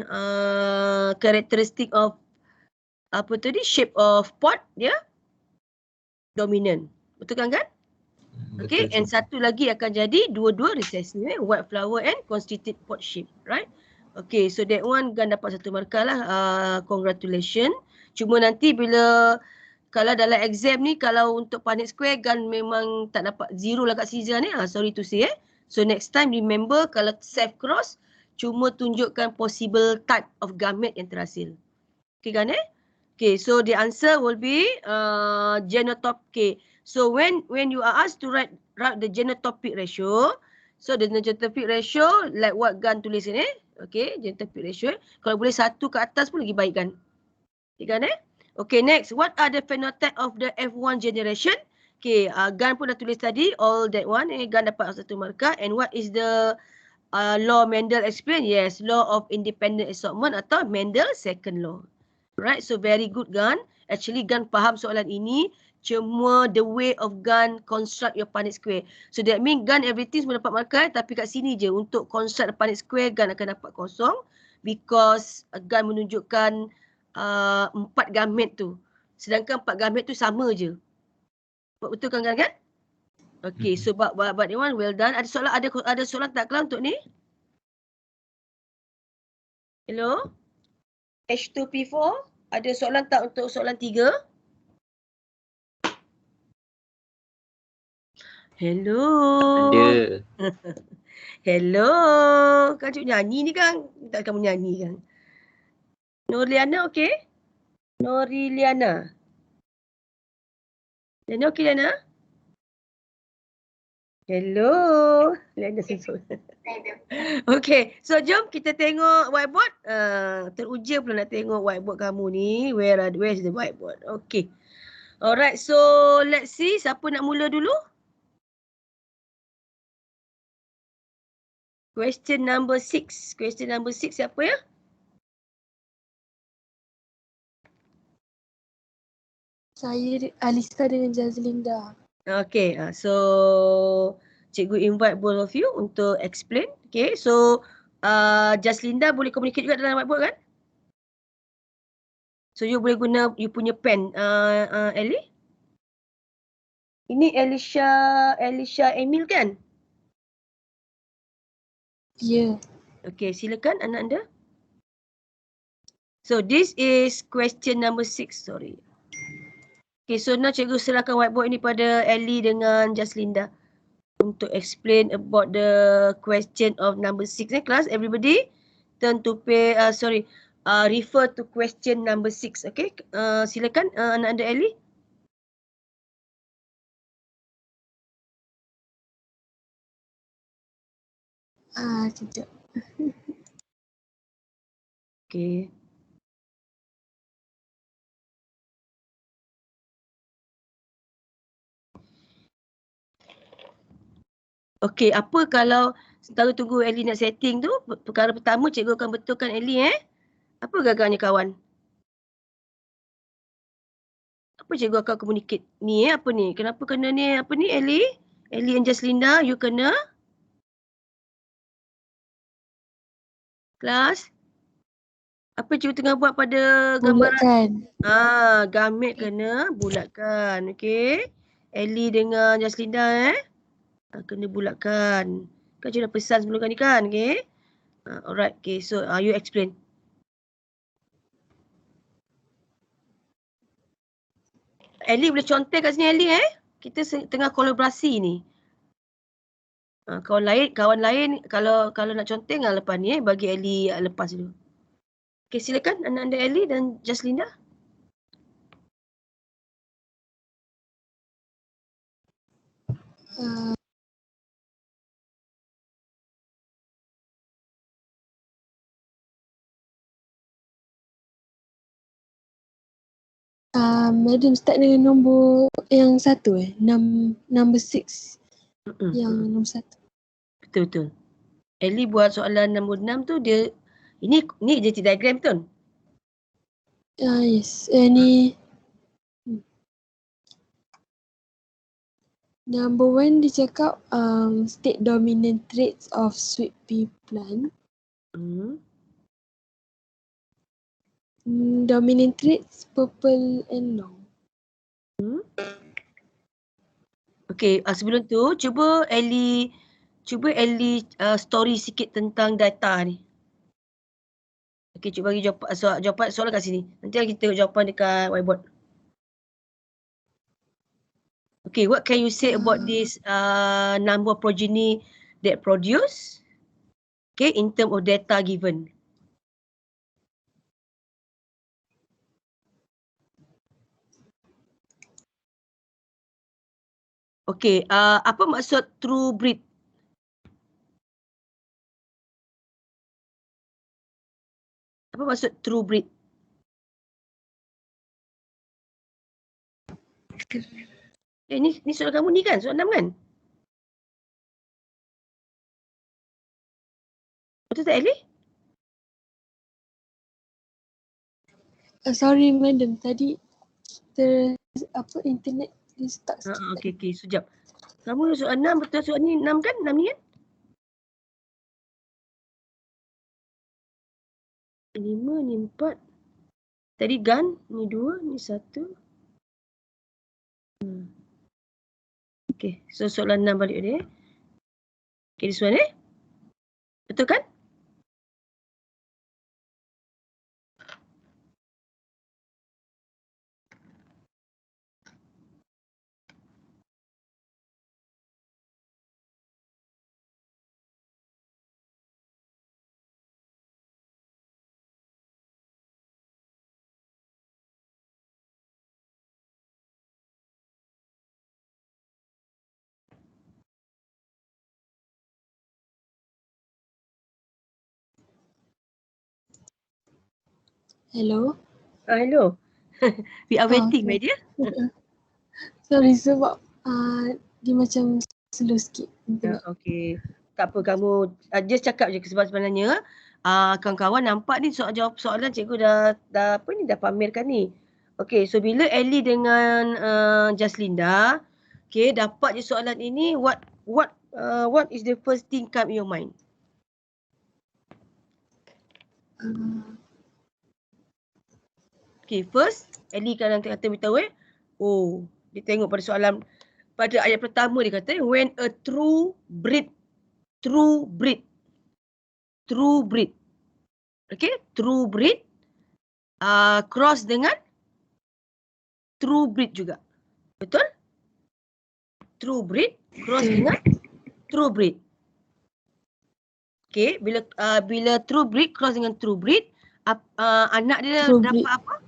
karakteristik of shape of pot dia dominant. Betul kan? Okay, and satu lagi akan jadi dua-dua recessive, white flower and constricted pot shape, right? Okay, so that one Gan dapat 1 markah lah. Congratulations. Cuma nanti bila kalau dalam exam ni, kalau untuk Punnett square Gan memang tak dapat 0 lah kat Caesar ni. Sorry to say So next time remember kalau self cross cuma tunjukkan possible type of gamete yang terhasil. Okay kan Okay, so the answer will be genotopic. So when you are asked to write the genotopic ratio, so the genotopic ratio like what Gan tulis ni, okay, genotopic ratio. Kalau boleh 1 ke atas pun lagi baik kan. Okay kan Okay, next, what are the phenotype of the F1 generation? Okay, Gan pun dah tulis tadi all that one. Gan dapat 1 markah. And what is the law Mendel explain? Yes, law of independent assortment atau Mendel second law. Right, so very good Gan. Actually Gan faham soalan ini. Cuma the way of Gan construct your Punnett square. So that means Gan everything semua dapat markah. Tapi kat sini je untuk construct the Punnett square Gan akan dapat kosong. Because Gan menunjukkan 4 gamete tu. Sedangkan 4 gamete tu sama je. Betul kan Gan? Okay, so but that one well done. Ada soalan tak Kelang untuk ni? Hello? H2P4, ada soalan tak untuk soalan 3? Hello. Ada. Hello. Kan cik nyanyi ni kan? Tak kamu nyanyi kan? Norliana okey? Noriliana. Liana okey Liana? Hello. Liana sensor. Okay, so jom kita tengok whiteboard. Teruja pula nak tengok whiteboard kamu ni. Where is the whiteboard? Okay. Alright, so let's see. Siapa nak mula dulu? Question number 6. Question number 6 siapa ya? Saya Alisa dengan Jazlinda. Okay, so cikgu invite both of you untuk explain. Okay, so Jazlinda boleh communicate juga dalam whiteboard kan? So you boleh guna you punya pen, Ellie? Ini Alicia Emil kan? Ya. Okay, silakan anak anda. So this is question number 6, sorry. Okay, so now cikgu serahkan whiteboard ini pada Ellie dengan Jazlinda untuk explain about the question of number 6. Class, everybody turn to refer to question number 6. Okay, silakan anak anda Ellie. Sekejap. Okay. Okey, apa kalau sementara tunggu Ellie nak setting tu, perkara pertama cikgu akan betulkan Ellie Apa gagahnya kawan? Apa cikgu akan communicate ni apa ni? Kenapa kena ni apa ni Ellie? Ellie and Jazlinda, you kena kelas. Apa cikgu tengah buat pada gambaran? Bulatkan. Gamete kena bulatkan. Okey. Ellie dengan Jazlinda kena bulatkan. Kan cikgu dah pesan sebelum ni kan, okey? Alright, okay. So you explain. Ellie boleh conteng kat sini Ellie Kita tengah kolaborasi ni. Kawan lain kalau nak conteng lepas ni bagi Ellie lepas dulu. Okey, silakan anda Ellie dan Jaslinda. Madam start dengan nombor yang 1 number 6. Yang nombor 1. Betul. Ellie buat soalan nombor 6 tu dia ni genetic diagram betul? Yes. Ni number 1 dia cakap state dominant traits of sweet pea plant. Dominant traits purple and long. Okey, sebelum tu cuba Ellie story sikit tentang data ni. Okey, cuba bagi jawapan soalan kat sini. Nanti kita tengok jawapan dekat whiteboard. Okay, what can you say about this number of progeny that produce? Okay, in terms of data given. Okay, apa maksud true breed? Apa maksud true breed? Ni soalan kamu ni kan? Soalan 6 kan? Betul tak Ellie? Sorry madam, tadi internet dia stuck sikit. Okey, sekejap. Kamu soalan 6 betul soalan ni 6 kan? 6 ni kan? 5 ni 4. Tadi gun ni 2 ni 1. Okay, so soalan 6 balik dia. Okay, this one betul kan? Hello. Hello. We are waiting, my dear. Sorry sebab dia macam slow sikit. Okay. Tak apa, kamu just cakap je sebab sebenarnya kawan-kawan nampak ni jawab soalan cikgu dah pamerkan ni. Okay, so bila Ellie dengan Jaslinda dapat je soalan ini, what is the first thing come in your mind? Okay, first Ellie kan nanti kata beritahu dia tengok pada soalan pada ayat pertama dia kata when a true breed. Okay, true breed cross dengan true breed juga. Betul? True breed cross dengan true breed. Okay, bila true breed cross dengan true breed, anak dia dapat apa?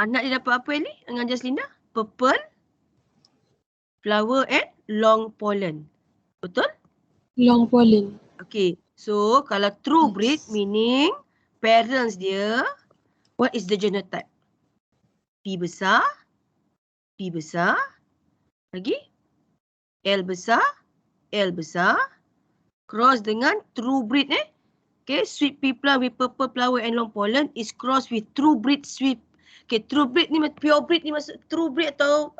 Anak dia dapat apa Ellie dengan Jaslinda? Purple, flower and long pollen. Betul? Long pollen. Okay, so kalau true breed meaning parents dia, what is the genotype? P besar, lagi L besar, cross dengan true breed Okay, sweet pea plant with purple flower and long pollen is crossed with true breed sweet. Okay, true breed ni pure breed ni maksud true breed atau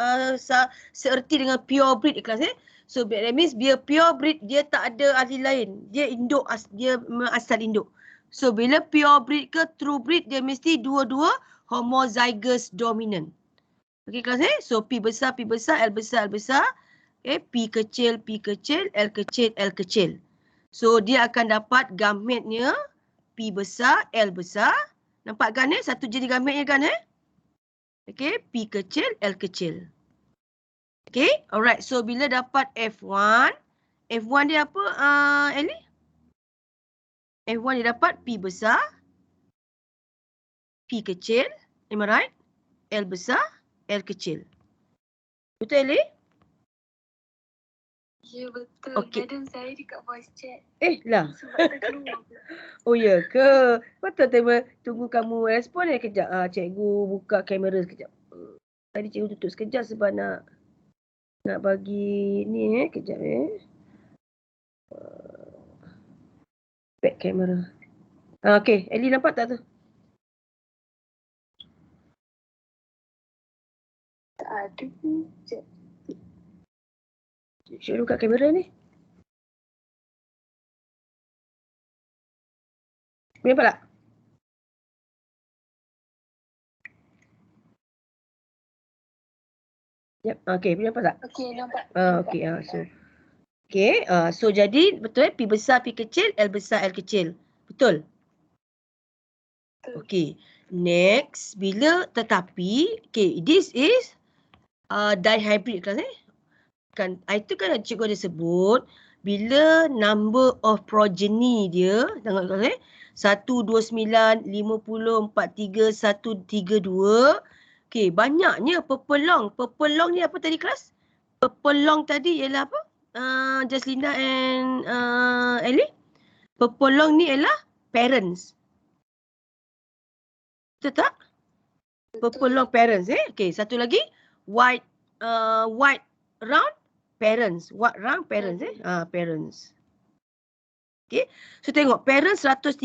seerti dengan pure breed ikhlas So that means dia pure breed, dia tak ada ahli lain. Dia induk, dia asal induk. So bila pure breed ke true breed, dia mesti dua-dua homozygous dominant. Okay kelas So P besar, L besar. Okay, P kecil, L kecil. So dia akan dapat gametnya P besar, L besar. Nampak kan satu jenis gametnya kan Okay, P kecil, L kecil. Okay, alright. So bila dapat F1, F1 dia apa, Ellie? F1 dia dapat P besar, P kecil, am I right? L besar, L kecil. Betul, Ellie? Ya, betul. Okey. Kadang saya dekat voice chat. Lah. Sebab terkeluar pula. Oh ya ke? Betul tunggu kamu respon kejap. Cikgu buka kamera sekejap. Tadi cikgu tutup sekejap sebab nak bagi ni kejap back kamera. Okey, Ellie nampak tak tu? Tak ada pun. Sekejap. Cikgu buka kamera ni. Nampak tak? Yep, okey, nampak tak? Okey, nampak. Okey, so jadi betul P besar P kecil, L besar L kecil. Betul? Betul. Okey. Next, tetapi this is dihybrid kelas kan itu kan cikgu ada sebut bila number of progeny dia tengok kelas 129 50 43 132. Okey, banyaknya pepelong ni apa tadi kelas? Pepelong tadi ialah apa? Jaslinda and Ellie. Pepelong ni ialah parents. Betul tak? Pepelong parents Okey, satu lagi white round parents. White round parents parents. Okey. So tengok parents 132,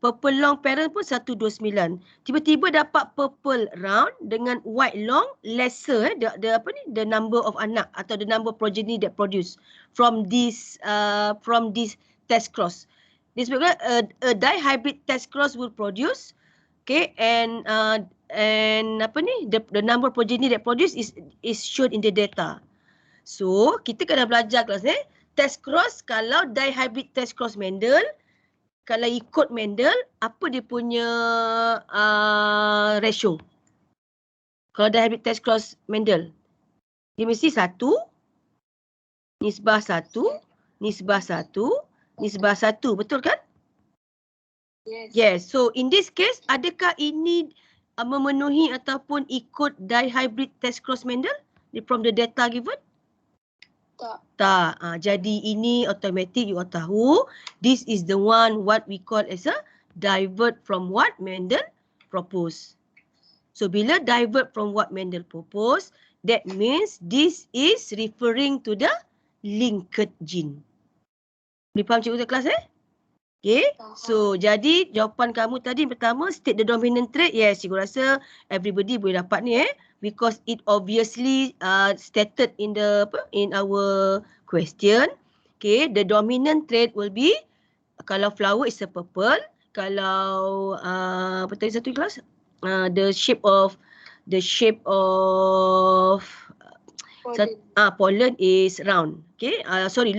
pepelong parent pun 129. Tiba-tiba dapat purple round dengan white long lesser the number of anak atau the number of progeny that produce from this test cross. Disebabkan a dihybrid test cross will produce and the number of progeny that produce is shown in the data. So kita kena belajar kelas test cross. Kalau dihybrid test cross Mendel, kalau ikut Mendel, apa dia punya ratio? Kalau dihybrid test cross Mendel, dia mesti 1, nisbah 1, nisbah 1, nisbah 1. Betul kan? Yes. So in this case, adakah ini memenuhi ataupun ikut dihybrid test cross Mendel from the data given? Tak. Jadi ini automatic you tahu. This is the one what we call as a divert from what Mendel propose. So bila divert from what Mendel propose, that means this is referring to the linked gene. Boleh faham cikgu kelas Okay. So jadi jawapan kamu tadi pertama state the dominant trait. Yes, cikgu rasa everybody boleh dapat ni because it obviously stated in our question. Okay, the dominant trait will be kalau flower is a purple, kalau apa tadi satu kelas? The shape of pollen is round. Okay,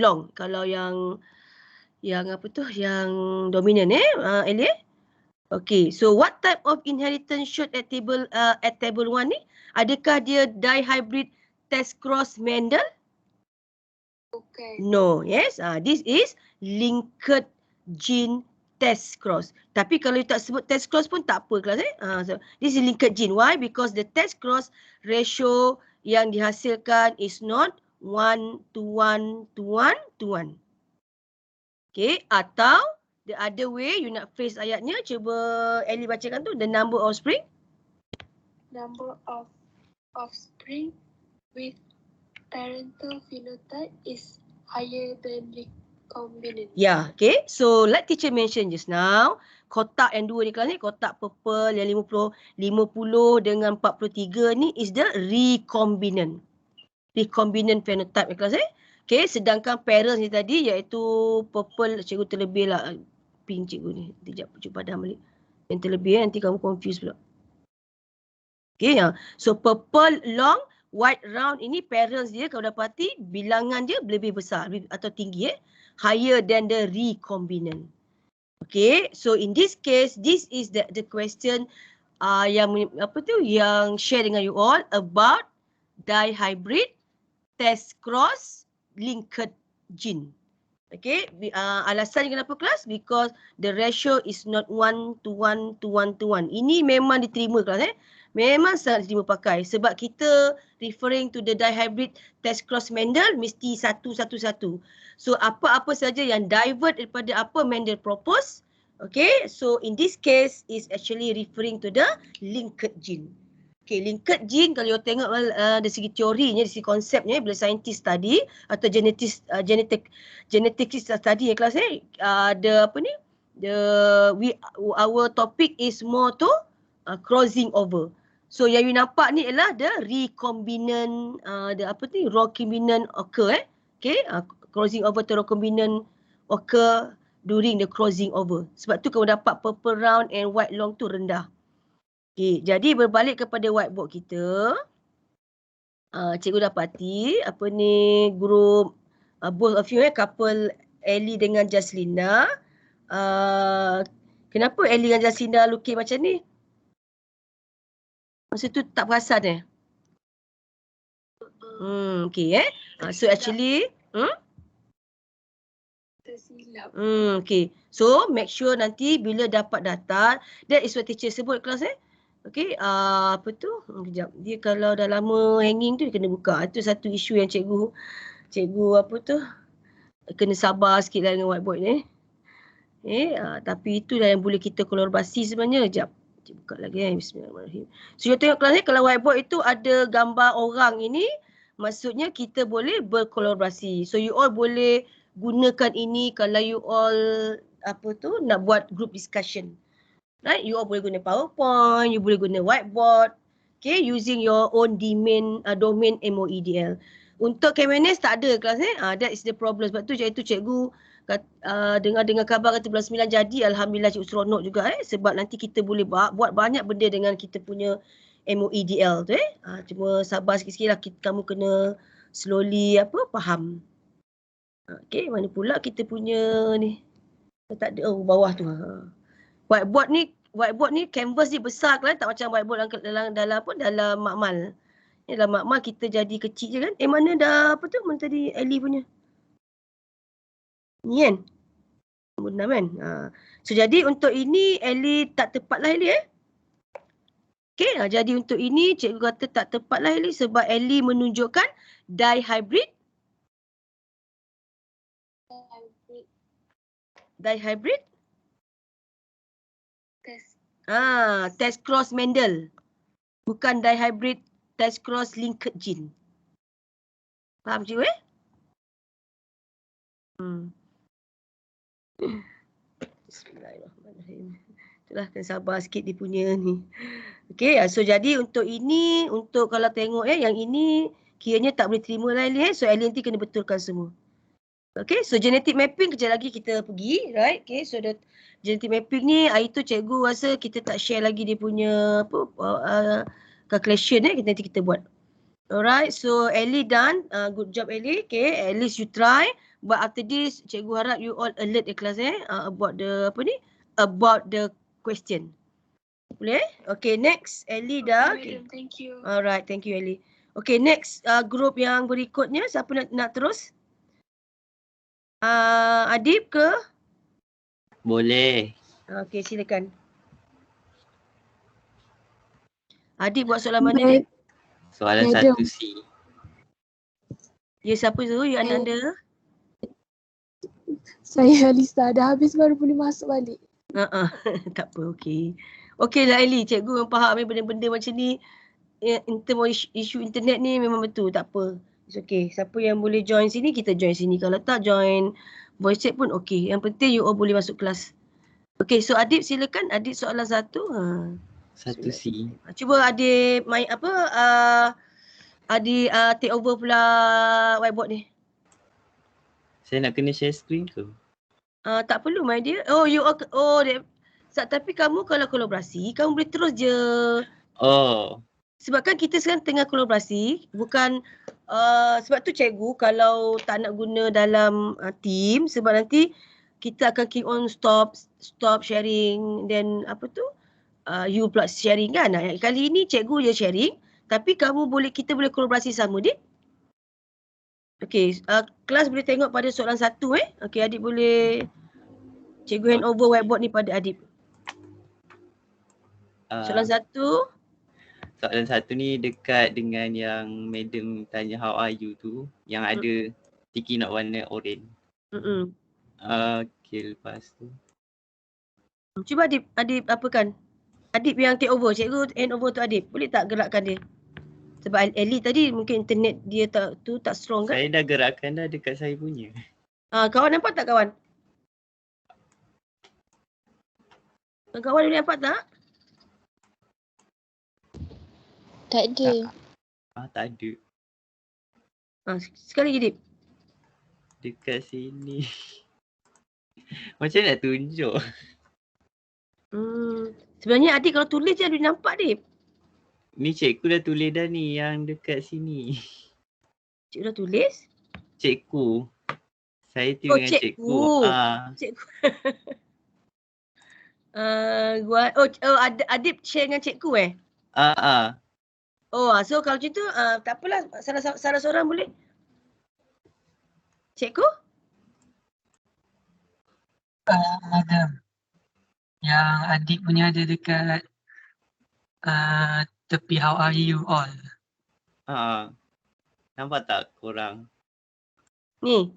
long. Kalau yang apa tu yang dominan Ellie Okay, so what type of inheritance shown at table 1 ni? Adakah dia dihybrid test cross Mendel? Okay. No, yes. This is linked gene test cross. Tapi kalau you tak sebut test cross pun tak apa kelas So this is linked gene. Why? Because the test cross ratio yang dihasilkan is not 1 to 1 to 1 to 1. Okay, atau the other way you nak phrase ayatnya, cuba Ellie bacakan tu, the number of offspring. Number of offspring with parental phenotype is higher than recombinant. Yeah, okay. So like teacher mentioned just now, kotak yang dua ni kelas ni, kotak purple yang 50 dengan 43 ni is the recombinant. Recombinant phenotype kelas Okay, sedangkan parents ni tadi iaitu purple, cikgu terlebih lah pink cikgu ni. Sekejap, cuba padam balik. Yang terlebih nanti kamu confuse pula. Okay, so purple long, white round ini parents dia kalau dapati bilangan dia lebih besar atau tinggi higher than the recombinant. Okay, so in this case, this is the question yang share dengan you all about dihybrid test cross linked gene. Okay, alasan kenapa kelas? Because the ratio is not 1 to 1 to 1 to 1. Ini memang diterima kelas Memang sangat diterima pakai sebab kita referring to the dihybrid test cross Mendel mesti 1-1-1. So apa-apa saja yang divert daripada apa Mendel propose, okay, so in this case is actually referring to the linked gene. Okay, linked gene kalau you tengok dari segi teorinya, dari segi konsepnya bila saintis study atau genetic study kelas our topic is more to crossing over. So yang you nampak ni adalah the recombinant recombinant occur okay, crossing over to recombinant occur during the crossing over. Sebab tu kamu dapat purple round and white long tu rendah. Okay, jadi berbalik kepada whiteboard kita. Cikgu dapati grup both of you couple Ellie dengan Jaslina. Kenapa Ellie dengan Jaslina lukis macam ni? Masa tu tak perasan okay so actually Tersilap. okay. So make sure nanti bila dapat data, that is what teacher sebut kelas okay, kejap. Dia kalau dah lama hanging tu dia kena buka. Itu satu isu yang cikgu kena sabar sikit lah dengan whiteboard ni. Tapi itulah yang boleh kita kolaborasi sebenarnya. Sekejap. Cikgu buka lagi Bismillahirrahmanirrahim. So you tengok kelas ni, kalau whiteboard itu ada gambar orang ini, maksudnya kita boleh berkolaborasi. So you all boleh gunakan ini kalau you all nak buat group discussion. Right? You all boleh guna PowerPoint, you boleh guna whiteboard, okay, using your own domain MOEDL. Untuk KMNS tak ada kelas that is the problem. Sebab tu cikgu dengar khabar kata bulan 9 jadi, alhamdulillah cikgu seronok juga sebab nanti kita boleh buat banyak benda dengan kita punya MOEDL tu cuma sabar sikit-sikit lah, kamu kena slowly faham. Okay, mana pula kita punya ni? Tak ada bawah tu. Whiteboard ni canvas dia besar kan, tak macam whiteboard dalam makmal. Ni dalam makmal kita jadi kecil je kan. Mana dah mana tadi Ellie punya? Ni kan? Nombor 6 kan? So jadi untuk ini Ellie tak tepat lah Ellie Okay, jadi untuk ini cikgu kata tak tepat lah Ellie sebab Ellie menunjukkan dihybrid test cross Mendel. Bukan dihybrid test cross linked gene. Faham cikgu Bismillahirrahmanirrahim. Itulah, kena sabar sikit dia punya ni. Okay, so jadi untuk ini, untuk kalau tengok yang ini kiranya tak boleh terima lah Ellie so Ellie nanti kena betulkan semua. Okay, so genetic mapping kejap lagi kita pergi, right? Okay, so the genetic mapping ni, hari tu cikgu rasa kita tak share lagi dia punya calculation nanti kita buat. Alright, so Ellie done. Good job Ellie. Okay, at least you try. But after this, cikgu harap you all alert the class about the about the question. Boleh? Okay, next Ellie dah. Okay. Thank you. Alright, thank you Ellie. Okay, next group yang berikutnya, siapa nak terus? Adib ke? Boleh. Okay, silakan. Adib buat soalan mana ni? Soalan Madam. 1C. Ya, siapa tu? Ya, Ananda? Saya Alisa, dah habis baru boleh masuk balik. Tak apa, okey. Okey lah Ellie, cikgu memang faham benda-benda macam ni. In term of isu internet ni memang betul, tak apa. It's okay. Siapa yang boleh join sini, kita join sini. Kalau tak join voice chat pun okey. Yang penting you all boleh masuk kelas. Okey, so Adib silakan. Adib soalan 1. 1C. Cuba Adib main Adib take over pula whiteboard ni. Saya nak kena share screen ke? Tak perlu my dear. Tapi kamu kalau kolaborasi, kamu boleh terus je. Oh. Sebab kan kita sekarang tengah kolaborasi, bukan sebab tu cikgu kalau tak nak guna dalam team sebab nanti kita akan keep on stop sharing then you pula sharing kan. Kali ini cikgu je sharing tapi kita boleh kolaborasi sama Dip. Okey, kelas boleh tengok pada soalan 1 Okey, adik boleh cikgu hand over whiteboard ni pada adik. Soalan 1. Soalan 1 ni dekat dengan yang madam tanya how are you tu, yang ada tiki nak warna oren. Okey, lepas tu. Cuba Adib apakan? Adib yang take over, cikgu hand over tu Adib. Boleh tak gerakkan dia? Sebab Ali tadi mungkin internet dia tak strong kan? Saya dah gerakkan dah dekat saya punya. Kawan nampak tak kawan? Kawan boleh nampak tak? Tak ada. Tak ada. Sekali lagi Dip. Dekat sini. Macam nak tunjuk. Sebenarnya adik kalau tulis je boleh nampak Dip. Ni cikgu dah tulis dah ni yang dekat sini. Cikgu dah tulis? Cikgu. Saya tu dengan cikgu. Cikgu. Adib share dengan cikgu so kalau macam tu tak apalah, salah seorang boleh. Cikgu? Madam. Yang adik punya ada dekat tepi how are you all. Nampak tak korang? Ni?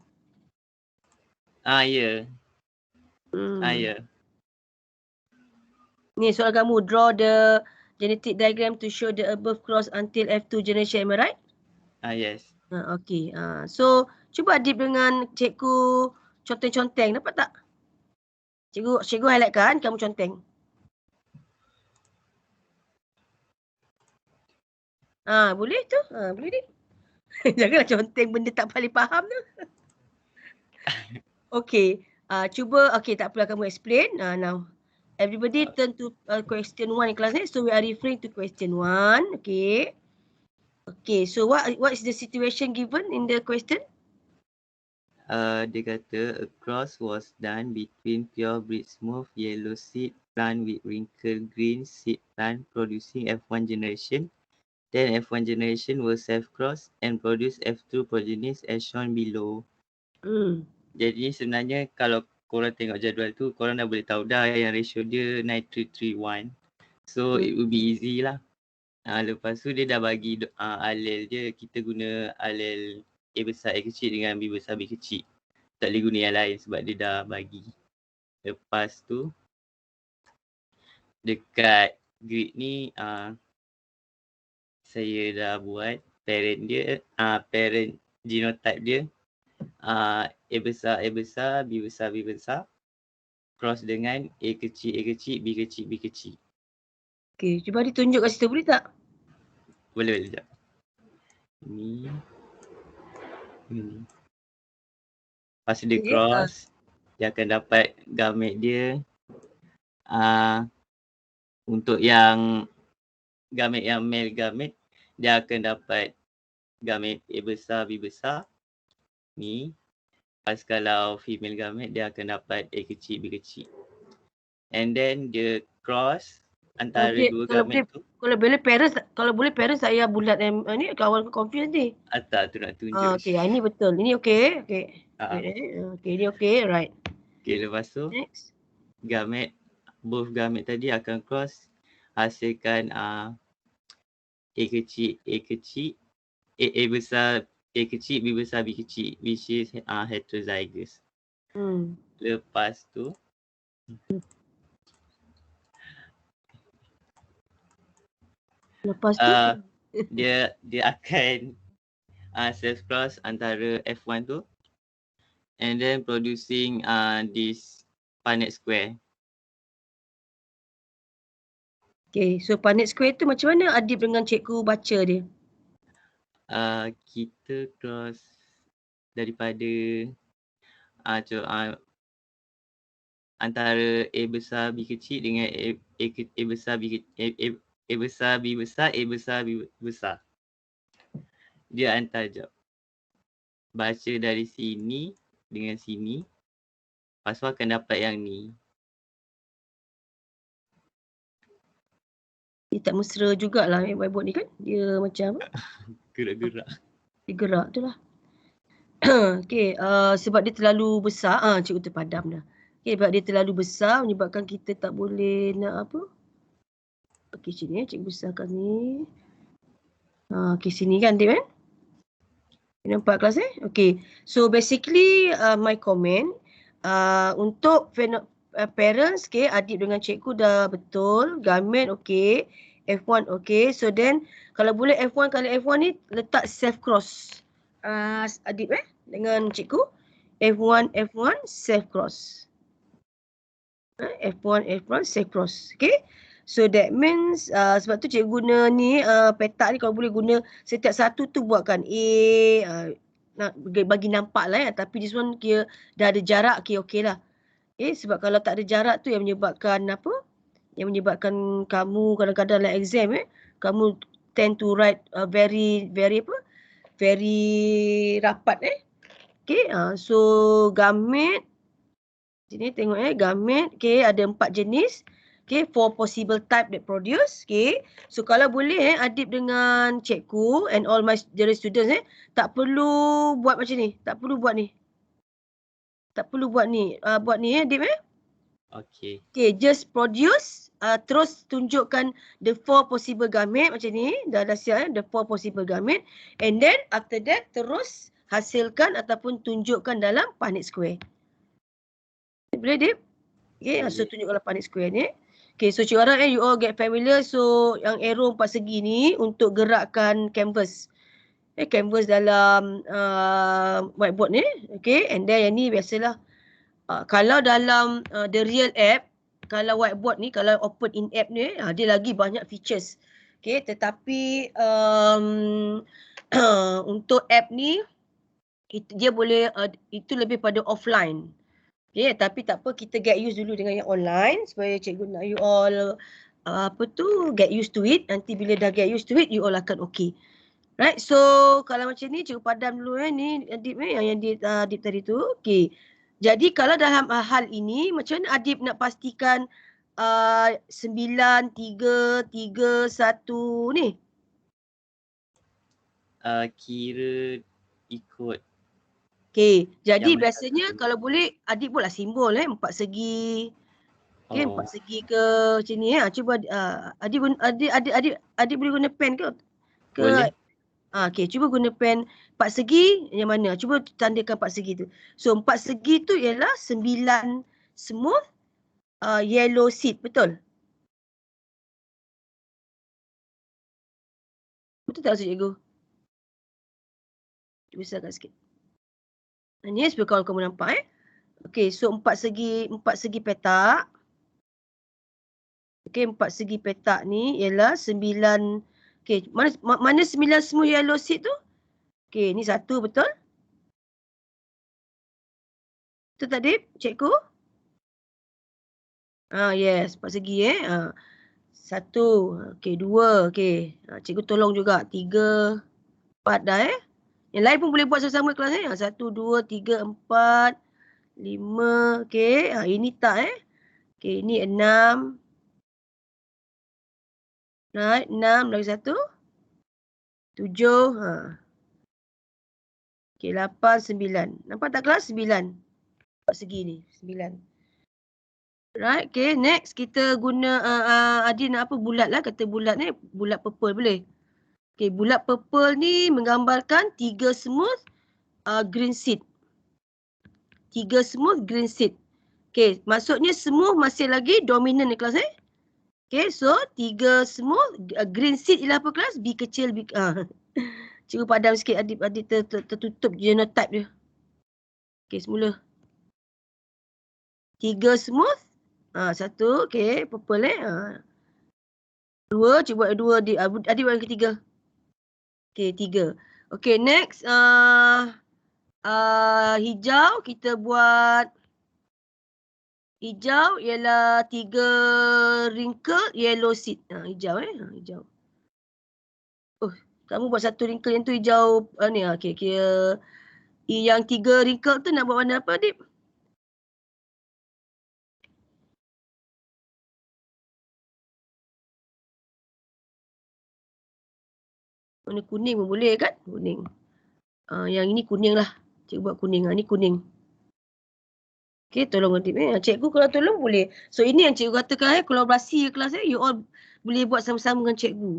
Ya. Ya. Ni soal kamu, draw the genetic diagram to show the above cross until F2 generation, am I right? Yes. Okay. So cuba Adib dengan cikgu conteng-conteng, dapat tak? Cikgu highlightkan, kamu conteng. Boleh tu? Boleh Dip. Janganlah conteng benda tak paling faham tu. Okay. Cuba, tak apalah kamu explain. Now, everybody turn to question 1 in class next. So we are referring to question 1. Okay. Okay, so what is the situation given in the question? Dia kata a cross was done between pure breed smooth yellow seed plant with wrinkled green seed plant producing F1 generation. Then F1 generation will self-cross and produce F2 progenies as shown below. Jadi sebenarnya kalau korang tengok jadual tu, korang dah boleh tahu dah yang ratio dia 9331. So it will be easy lah. Lepas tu dia dah bagi alel dia, kita guna alel A besar A kecil dengan B besar B kecil. Tak boleh guna yang lain sebab dia dah bagi. Lepas tu dekat grid ni saya dah buat parent dia, parent genotype dia A besar B besar B besar cross dengan A kecil B kecil B kecil. Okay, cuba ditunjuk kat situ boleh tak? Boleh sekejap. Ni. Lepas dia cross, dia akan dapat gamet dia. Untuk yang gamet yang male gamet, dia akan dapat gamet A besar B besar. Ni. Lepas kalau female gamet, dia akan dapat A kecil B kecil. And then dia cross antara dua gamet tu. Kalau boleh parents tak payah bulat ni kawan confuse ni. Tak, tu nak tunjuk. Okay, ini betul. Ini okey. Okay, ini okey, right. Okay, lepas tu next. Both gamet tadi akan cross hasilkan A kecil A besar A kecil B besar B kecil which is heterozygous. Lepas tu dia akan self cross antara F1 tu and then producing this Punnett square. Okay, so Punnett square tu macam mana Adib dengan cikgu baca dia? Kita cross daripada antara A besar B kecil dengan A besar B kecil A besar B besar A besar B besar. Dia hantar jap. Baca dari sini dengan sini. Lepas tu akan dapat yang ni. Dia tak mesra jugalah whiteboard ni kan. Dia macam apa? Gerak-gerak. Dia gerak tu lah. Okey, sebab dia terlalu besar. Cikgu terpadam dah. Okey, sebab dia terlalu besar menyebabkan kita tak boleh nak apa. Okey, sini cikgu besarkan ni. Okey, sini kan Dip kan? Nampak kelas Okey. So basically my comment untuk parents, okay, adik dengan cikgu dah betul. Gamet okey. F1 okey. So then kalau boleh F1 kali F1 ni letak self cross. Adik dengan cikgu. F1 self cross. F1 self cross. Okay. So that means sebab tu cikgu guna ni petak ni kalau boleh guna setiap satu tu buatkan A nak bagi nampak lah tapi this one kira dah ada jarak okey lah. Sebab kalau tak ada jarak tu yang menyebabkan apa? Yang menyebabkan kamu kadang-kadang dalam exam kamu tend to write very apa? Very rapat Okay, so gamet sini tengok gamet okay ada 4 jenis. Okay, 4 possible type that produce. Okay, so kalau boleh Adib dengan cikgu and all my dear students tak perlu buat macam ni. Tak perlu buat ni. Tak perlu buat ni. Buat ni Adib Okay. Okay, just produce. Terus tunjukkan the 4 possible gamet macam ni. Dah siap the 4 possible gamet. And then after that terus hasilkan ataupun tunjukkan dalam Punnett square. Boleh Dip? Okay, so tunjukkan dalam Punnett square ni. Okay, so cikgu harap you all get familiar. So yang arrow 4 segi ni untuk gerakkan canvas. Canvas dalam whiteboard ni. Okay, and then yang ni biasalah. Kalau dalam the real app, kalau whiteboard ni, kalau open in app ni, dia lagi banyak features. Okay, tetapi untuk app ni, dia boleh, itu lebih pada offline. Okay, tapi tak apa, kita get used dulu dengan yang online supaya cikgu nak you all get used to it. Nanti bila dah get used to it, you all akan okay. Right, so kalau macam ni cikgu padam dulu ni Adib yang Adib tadi tu. Okay. Jadi kalau dalam hal ini macam mana Adib nak pastikan 9, 3, 3, 1 ni? Kira ikut. Okay, jadi biasanya kalau boleh Adib buatlah simbol 4 segi. Okay, 4 segi ke macam ni Cuba Adib boleh guna pen ke? Boleh. Okay, cuba guna pen 4 segi yang mana? Cuba tandakan 4 segi tu. So 4 segi tu ialah 9 smooth yellow seed, betul? Betul tak maksud cikgu? Cuba besarkan sikit. Ni supaya kamu nampak Okay, so 4 segi petak. Okay, 4 segi petak ni ialah 9. Okay, mana 9 smooth yellow seed tu? Okay, ni 1 betul? Betul tak Dip? Cikgu? Yes, 4 segi 1. Okay, 2. Okay, cikgu tolong juga. 3, 4 dah Yang lain pun boleh buat sama-sama kelas 1, 2, 3, 4, 5. Okay, ini tak Okay, ini 6. Right, 6 lagi 1. 7. Okay, 8, 9. Nampak tak kelas? 9. 4 segi ni, 9. Right, okay, next kita guna Adil nak apa bulat lah, kata bulat ni, bulat purple boleh. Okay, bulat purple ni menggambarkan 3 smooth green seed. 3 smooth green seed. Okay, maksudnya smooth masih lagi dominant ni kelas Okay, so 3 smooth green seed ialah apa kelas? B kecil, B. Cikgu padam sikit Adib tertutup genotype dia. Okay, semula. 3 smooth. 1, okay, purple 2, cuba 2, Adib buat yang ketiga. Okay, 3. Okay, next hijau, kita buat hijau ialah 3 wrinkle yellow seed. Hijau hijau. Oh, kamu buat 1 wrinkle yang tu hijau ni okay, kira yang 3 wrinkle tu nak buat warna apa Adib? Warna kuning pun boleh kan? Kuning. Yang ini kuning lah. Cikgu buat kuning. Ni kuning. Okay, tolong Adib. Cikgu kalau tolong boleh. So ini yang cikgu katakan kolaborasi kelas you all boleh buat sama-sama dengan cikgu.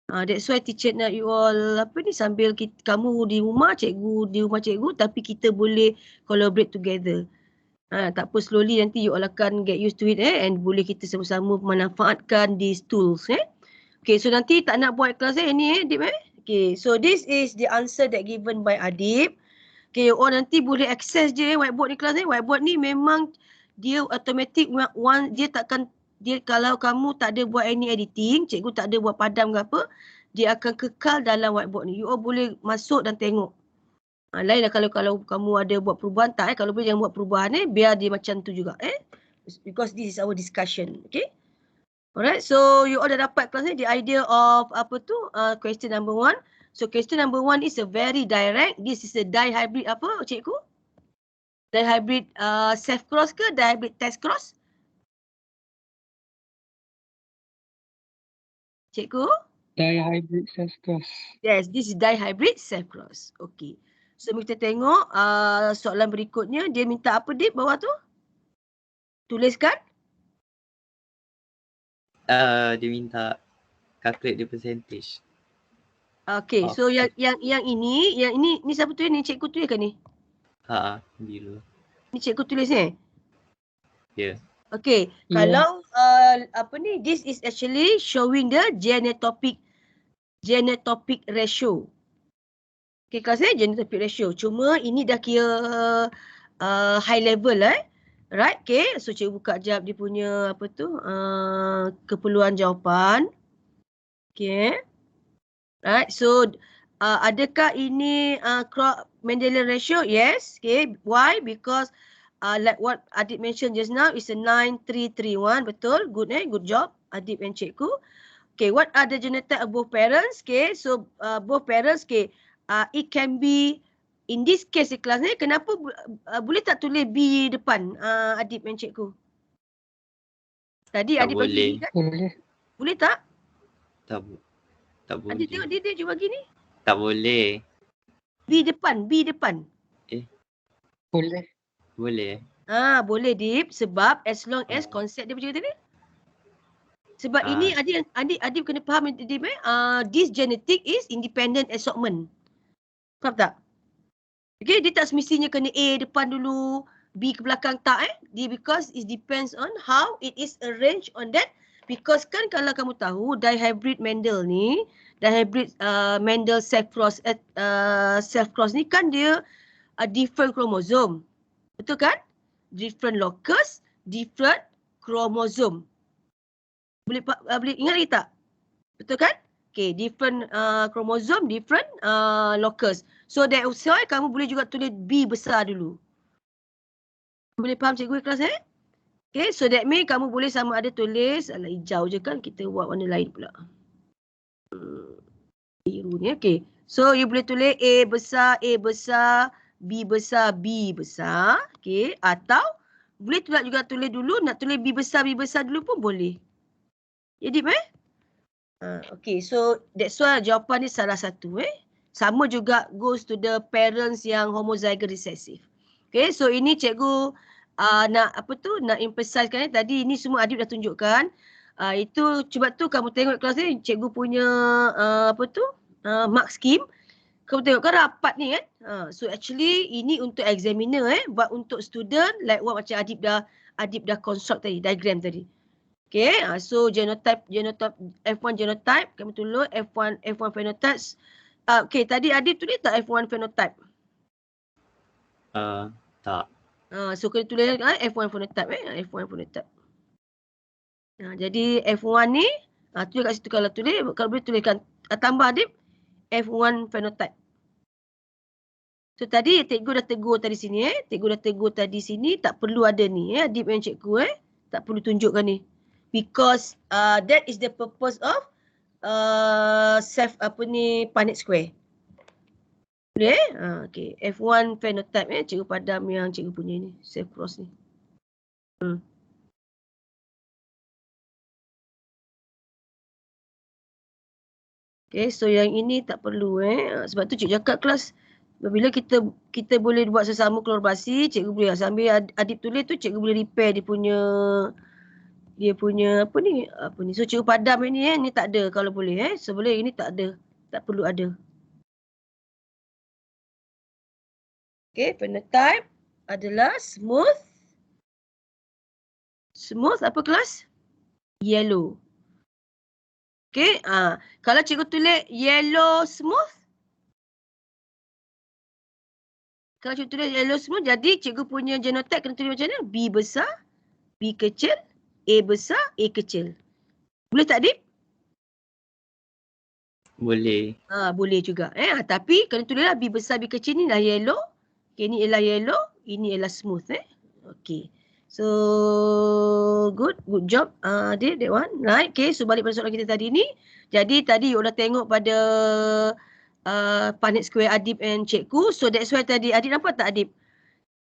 That's why teacher nak you all sambil kamu di rumah, cikgu di rumah cikgu, tapi kita boleh collaborate together. Tak apa, slowly nanti you all akan get used to it and boleh kita sama-sama memanfaatkan these tools. Okay, so nanti tak nak buat kelas ni Adib. Okay, so this is the answer that given by Adib. Okay, nanti boleh access je whiteboard ni kelas ni. Whiteboard ni memang dia automatic, dia takkan, dia kalau kamu tak ada buat any editing, cikgu tak ada buat padam ke apa, dia akan kekal dalam whiteboard ni. You all boleh masuk dan tengok. Lain lah kalau kamu ada buat perubahan, tak kalau boleh jangan buat perubahan biar dia macam tu juga because this is our discussion. Okay. Alright, so you all dah dapat kelas ni the idea of question number 1. So question number 1 is a very direct. This is a dihybrid apa cikgu? Dihybrid self cross ke dihybrid test cross? Cikgu? Dihybrid self cross. Yes, this is dihybrid self cross. Okay. So kita tengok soalan berikutnya. Dia minta apa Dip bawah tu? Tuliskan. Dia minta calculate the percentage. Okay, so yang ini siapa tulis ni? Cikgu tulis kan ni? Biru. Ni cikgu tulis ni? Ya. Okay, kalau this is actually showing the genotopic ratio. Okay, kelas genotopic ratio. Cuma ini dah kira high level right, okay. So cikgu buka jap dia punya keperluan jawapan. Okay. Right, so adakah ini Mendelian ratio? Yes. Okay. Why? Because like what Adib mentioned just now is a 9331. Betul. Good good job Adib and cikgu. Okay, what are the genotype of both parents? Okay, so both parents, okay, it can be in this case di kelas ni, kenapa boleh tak tulis B depan Adib and cikgu? Tadi Tak Adib boleh. bagi kan? Boleh. Boleh tak? Tak boleh. Adib tengok dia bagi ni. Tak boleh. B depan. Boleh. Boleh. Boleh Dip, sebab as long as konsep dia macam tadi. Sebab ini Adib kena faham Dip this genetic is independent assortment. Faham tak? Okay, dia tak semestinya kena A depan dulu, B ke belakang tak Dia because it depends on how it is arranged on that. Because kan kalau kamu tahu dihybrid Mendel ni, dihybrid Mendel self cross ni kan dia different chromosome. Betul kan? Different locus, different chromosome. Boleh ingat lagi tak? Betul kan? Okay, different chromosome, different locus. So that's why kamu boleh juga tulis B besar dulu. Boleh faham cikgu kelas Okay, so that means kamu boleh sama ada tulis hijau je kan, kita buat warna lain pula. Biru ni, okay. So you boleh tulis A besar, B besar, B besar. Okay, atau boleh juga tulis dulu, nak tulis B besar dulu pun boleh. Jadi okay, so that's why jawapan ni salah satu Sama juga goes to the parents yang homozygous recessive. Okay, so ini cikgu nak emphasize kan tadi ini semua Adib dah tunjukkan. Itu cuba tu kamu tengok kelas ni cikgu punya mark scheme. Kamu tengok kan rapat ni kan. So actually ini untuk examiner but untuk student like what macam Adib dah construct tadi, diagram tadi. Okay, so genotype F1 genotype kami tulis F1 phenotypes. Okay, tadi Adib tulis tak F1 phenotype? Tak. So kena tulis F1 phenotype F1 phenotype. Jadi F1 ni tulis kat situ kalau boleh tuliskan tambah Adib F1 phenotype. So tadi cikgu dah tegur tadi sini cikgu dah tegur tadi sini tak perlu ada ni Adib dan cikgu tak perlu tunjukkan ni. Because that is the purpose of Punnett square. Boleh okay. F1 phenotype cikgu padam yang cikgu punya ni, self cross ni. Okay, so yang ini tak perlu sebab tu cikgu cakap kelas bila kita boleh buat sesama kolaborasi, cikgu boleh sambil adik tulis tu cikgu boleh repair dia punya apa ni. So cikgu padam ini ni tak ada kalau boleh so boleh ini tak ada. Tak perlu ada. Okay, phenotype adalah smooth. Smooth apa kelas? Yellow. Okay, kalau cikgu tulis yellow smooth. Kalau cikgu tulis yellow smooth, jadi cikgu punya genotype kena tulis macam mana? B besar, B kecil, A besar, A kecil. Boleh tak, Dip? Boleh. Boleh juga. Tapi kena tulislah B besar, B kecil ni dah yellow. Okay, ni ialah yellow, ini ialah smooth. Okay. So, good job. That one. Right. Okay, so balik pada soalan kita tadi ni. Jadi tadi you dah tengok pada Punnett Square Adib and Cikgu. So that's why tadi Adib nampak tak Adib?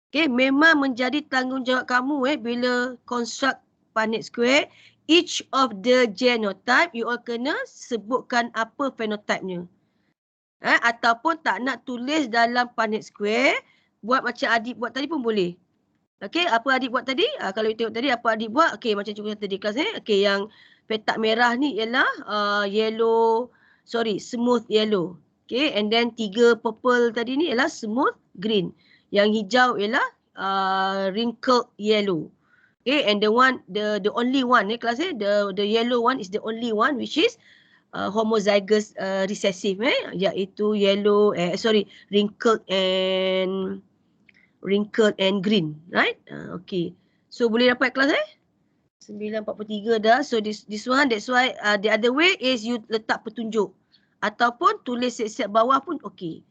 Okay, memang menjadi tanggungjawab kamu bila construct Punnett Square. Each of the genotype you all kena sebutkan apa phenotype-nya. Ataupun tak nak tulis dalam Punnett Square, buat macam Adib buat tadi pun boleh. Okey, apa Adib buat tadi? Kalau you tengok tadi apa Adib buat, okey macam cikgu kata di kelas ni. Okey, yang petak merah ni ialah smooth yellow. Okey, and then 3 purple tadi ni ialah smooth green. Yang hijau ialah wrinkled yellow. Okay, and the only one kelas the yellow one is the only one which is homozygous recessive iaitu yellow wrinkled and green, right? Okay. So boleh dapat kelas 9:43 dah. So this one, that's why the other way is you letak petunjuk ataupun tulis siap-siap bawah pun okay.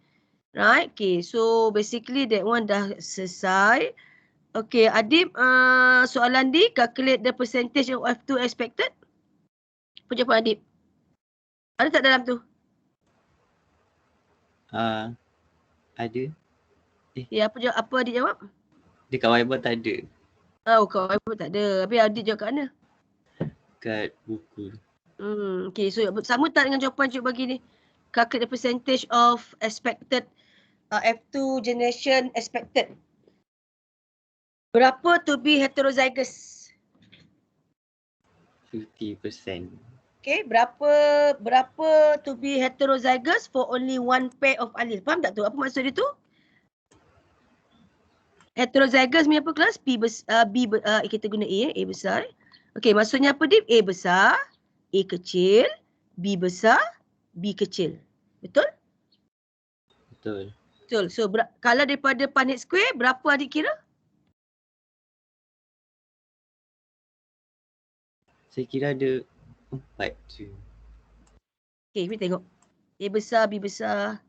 Right? Okay. So basically that one dah selesai. Okay, Adib, soalan D, calculate the percentage of F2 expected. Apa jawapan Adib? Ada tak dalam tu? Ada. Ya, apa Adib jawab? Dekat whiteboard tak ada. Kat whiteboard tak ada. Habis Adib jawab kat mana? Kat buku. Okay, so sama tak dengan jawapan cikgu bagi ni? Calculate the percentage of expected F2 generation expected. Berapa to be heterozygous? 50%. Okay, berapa to be heterozygous for only one pair of allele? Faham tak tu? Apa maksud dia tu? Heterozygous ni apa kelas? Kita guna A besar. Okay, maksudnya apa Dip? A besar, A kecil, B besar, B kecil. Betul? Betul. Betul. So, kalau daripada Punnett Square, berapa adik kira? Saya kira ada 4 je. Okay, kita tengok. A besar, B besar.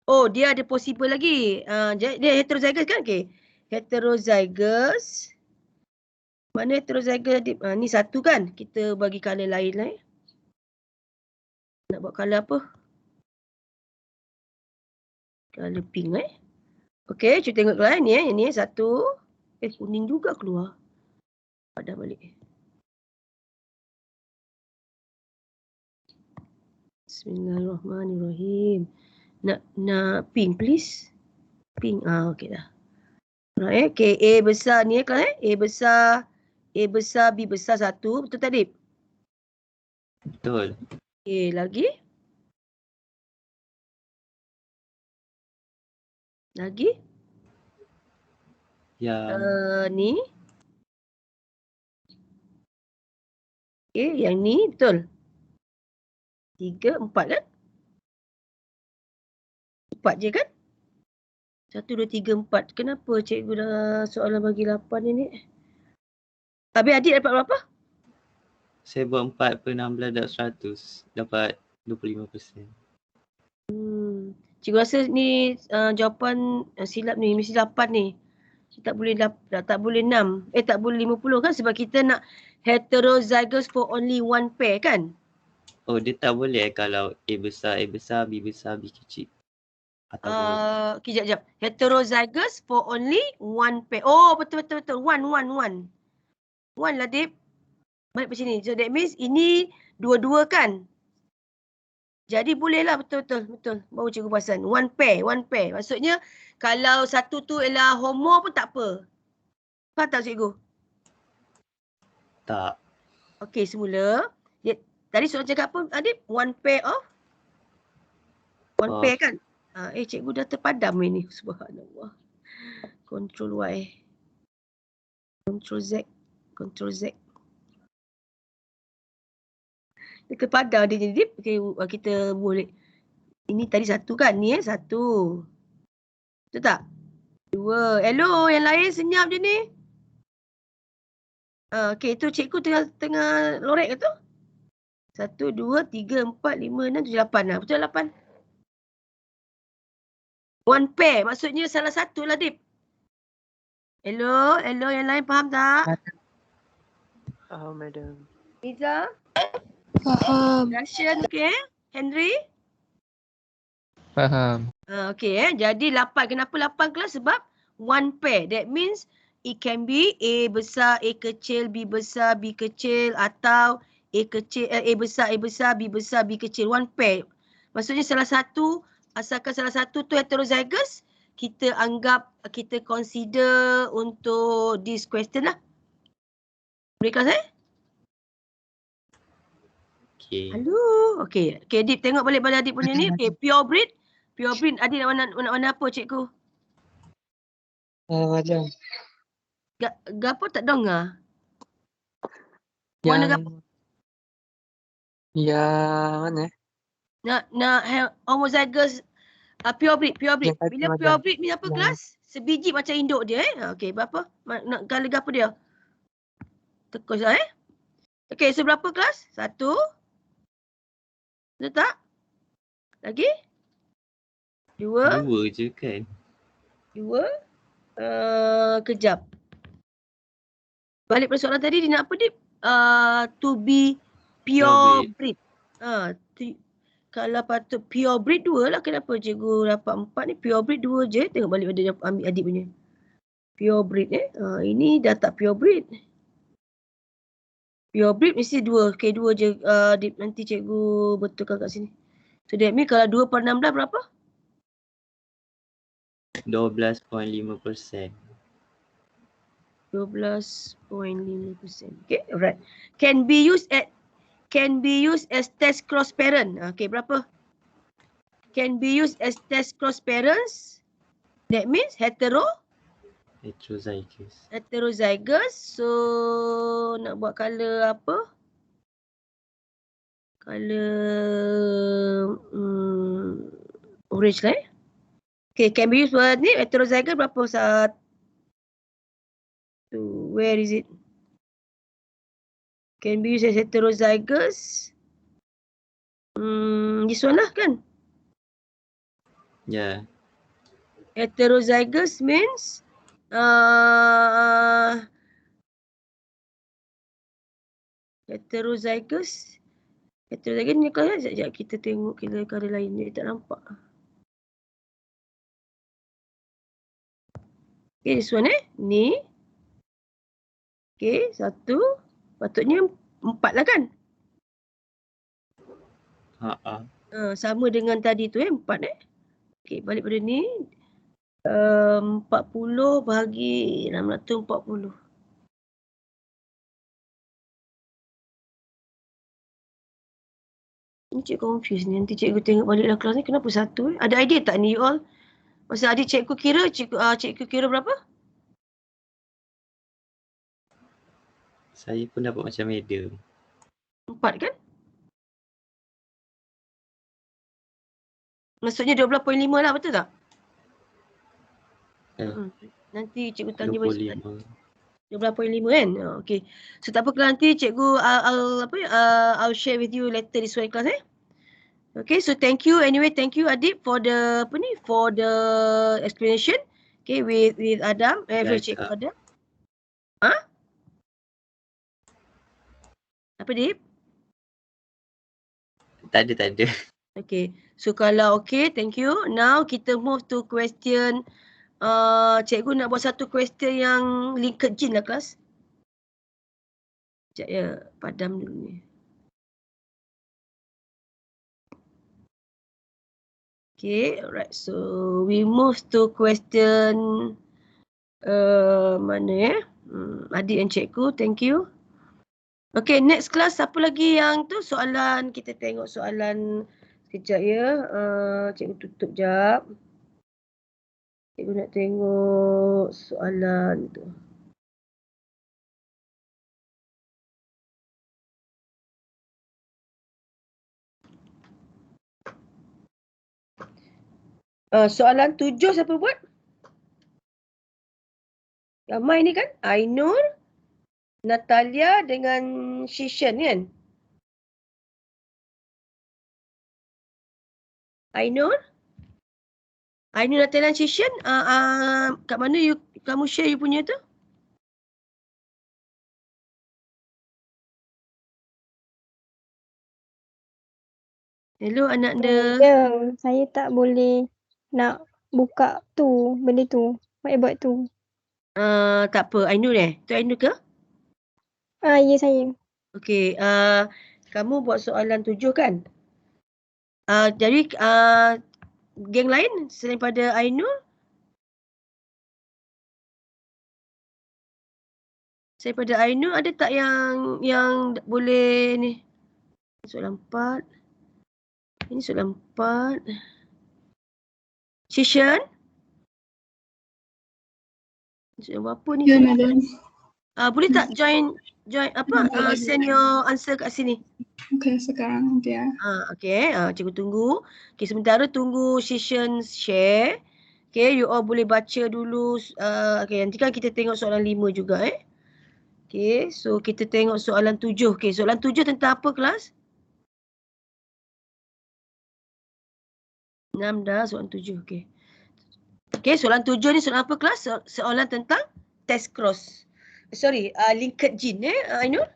Oh, dia ada possible lagi. Dia heterozygous kan? Okay. Heterozygous. Mana heterozygous? Ni satu kan? Kita bagi colour lain lah. Nak buat colour apa? Colour pink Okay, cuba tengok lah ni Yang ni satu. Kuning juga keluar. Dah balik. Bismillahirrahmanirrahim. Nak pink please. Pink. Okey dah. Right, okay. A besar ni kan A besar, B besar satu. Betul tak Dip? Betul. Okay, lagi. Ni. Okay, yang ni betul. 3, 4 kan? 4 je kan? 1, 2, 3, 4. Kenapa cikgu dah soalan bagi 8 ni? Habis adik dapat berapa? Saya buat 4 per 16 darab 100. Dapat 25%. Cikgu rasa ni jawapan silap ni. Mesti 8 ni. Tak boleh 6. Tak boleh 50 kan? Sebab kita nak heterozygous for only one pair kan? Oh, dia tak boleh kalau A besar, B besar, B kecil. Atau Kejap. Heterozygous for only one pair. Oh, betul. One. One lah, Dip. Balik ke sini. So, that means ini dua-dua kan? Jadi bolehlah betul. Baru cikgu perasan. One pair. Maksudnya kalau satu tu ialah homo pun tak apa. Faham tak cikgu? Tak. Okey, semula. Tadi soalan cakap apa Adib? One pair kan? Cikgu dah terpadam ini. Subhanallah. Control Y. Control Z. Dia terpadam dia jadi. Okay, kita boleh. Ini tadi satu kan? Ni satu. Betul tak? Dua. Hello, yang lain senyap je ni. Okey, tu cikgu tengah lorek ke tu? 1, 2, 3, 4, 5, 6, 7, 8 lah. Betul 8? One pair. Maksudnya salah satu lah, Dip. Hello, yang lain faham tak? Faham, madam. Iza? Faham. Russian, okay? Henry? Faham. Okay, jadi 8. Kenapa 8 kelas? Sebab one pair. That means it can be A besar, A kecil, B besar, B kecil atau A besar, B besar, B kecil. One pair. Maksudnya salah satu, asalkan salah satu tu heterozygous, kita anggap, kita consider untuk this question lah. Boleh kelas Okay. Halo. Okay, Adib tengok balik Adib punya ni. Okay, pure breed. Adib nak warna apa cikgu? Macam Gapo tak dengar? Warna gapo? yang mana? Nak homozygous pure breed. Yang tadi Bila macam pure breed ni apa yang- kelas? Sebiji macam induk dia Okey, berapa? Nak color gapo dia? Tekus lah Okey, so berapa kelas? 1. Betul tak? Lagi? 2. 2 je kan? 2. Kejap. Balik pada soalan tadi, dia nak apa Dip? To be pure breed. Kalau patut pure breed 2 lah. Kenapa cikgu dapat 4 ni? Pure breed 2 je. Tengok balik pada ambil Adib punya. Pure breed ini dah tak pure breed. Pure breed mesti 2. Okay, 2 je. Dip, nanti cikgu betulkan kat sini. So that means kalau 2 per 16 berapa? 12.5%. 12.5%. Okay, alright. Can be used as test cross parent. Okay, berapa? Can be used as test cross parents. That means heterozygous. So nak buat color apa? Color orange lah Okay, can be used buat ni heterozygous berapa? 1. Where is it? Can be used as heterozygous. This one lah kan? Yeah. Heterozygous means heterozygous ni kalau sekejap kita tengok kira lain ni tak nampak. Okay, this one ni. Okay, 1. Patutnya 4 lah kan? Sama dengan tadi tu 4 Okay, balik pada ni. 40 bahagi 640. Ni cikgu confuse ni. Nanti cikgu tengok baliklah kelas ni. Kenapa 1 Ada idea tak ni you all? Masa adik cikgu kira, cikgu kira berapa? Saya pun dapat macam medium. 4 kan? Maksudnya 12.5 lah, betul tak? Nanti cikgu tanya balik. 12.5 kan? Okay. So tak apa kalau nanti cikgu I'll share with you later this one class Okay, so thank you. Anyway, thank you Adib for the explanation. Okay, with Adam. Cikgu Adam. Apa Dip? Tak ada. Okay, so kalau okay, thank you. Now kita move to question. Cikgu nak buat satu question yang linked gene lah kelas. Sekejap ya, padam dulu ni. Okay, alright. So we move to question mana ya? Adik dan cikgu, thank you. Okay, next class siapa lagi yang tu soalan, kita tengok soalan sekejap ya. Cikgu tutup jap. Cikgu nak tengok soalan tu. Soalan 7 siapa buat? Ramai ni kan? Ainur, Natalia dengan Shishan kan? Ainur, Natalia dan Shishan, kat mana kamu share you punya tu? Hello anak dia. Ya, saya tak boleh nak buka tu, benda tu. Whiteboard tu. Tak apa, Ainur Tu Ainur ke? Ya saya. Okey, kamu buat soalan 7 kan? Jadi geng lain selain pada Ainur? Selain pada Ainur ada tak yang boleh ni? Soalan 4. Ini soalan 4. Shishan? Soalan berapa ni? Ya, madam. Boleh tak join apa? Send your answer kat sini. Okey, sekarang nanti ya. Okey, cikgu tunggu. Okey, sementara tunggu Shishan share. Okey, you all boleh baca dulu. Okey, nanti kan kita tengok soalan 5 juga Okey, so kita tengok soalan 7. Okey, soalan 7 tentang apa kelas? 6 dah, soalan 7. Okey. Okey, soalan 7 ni soalan apa kelas? Soalan tentang test cross. Sorry, linked gene Ainur?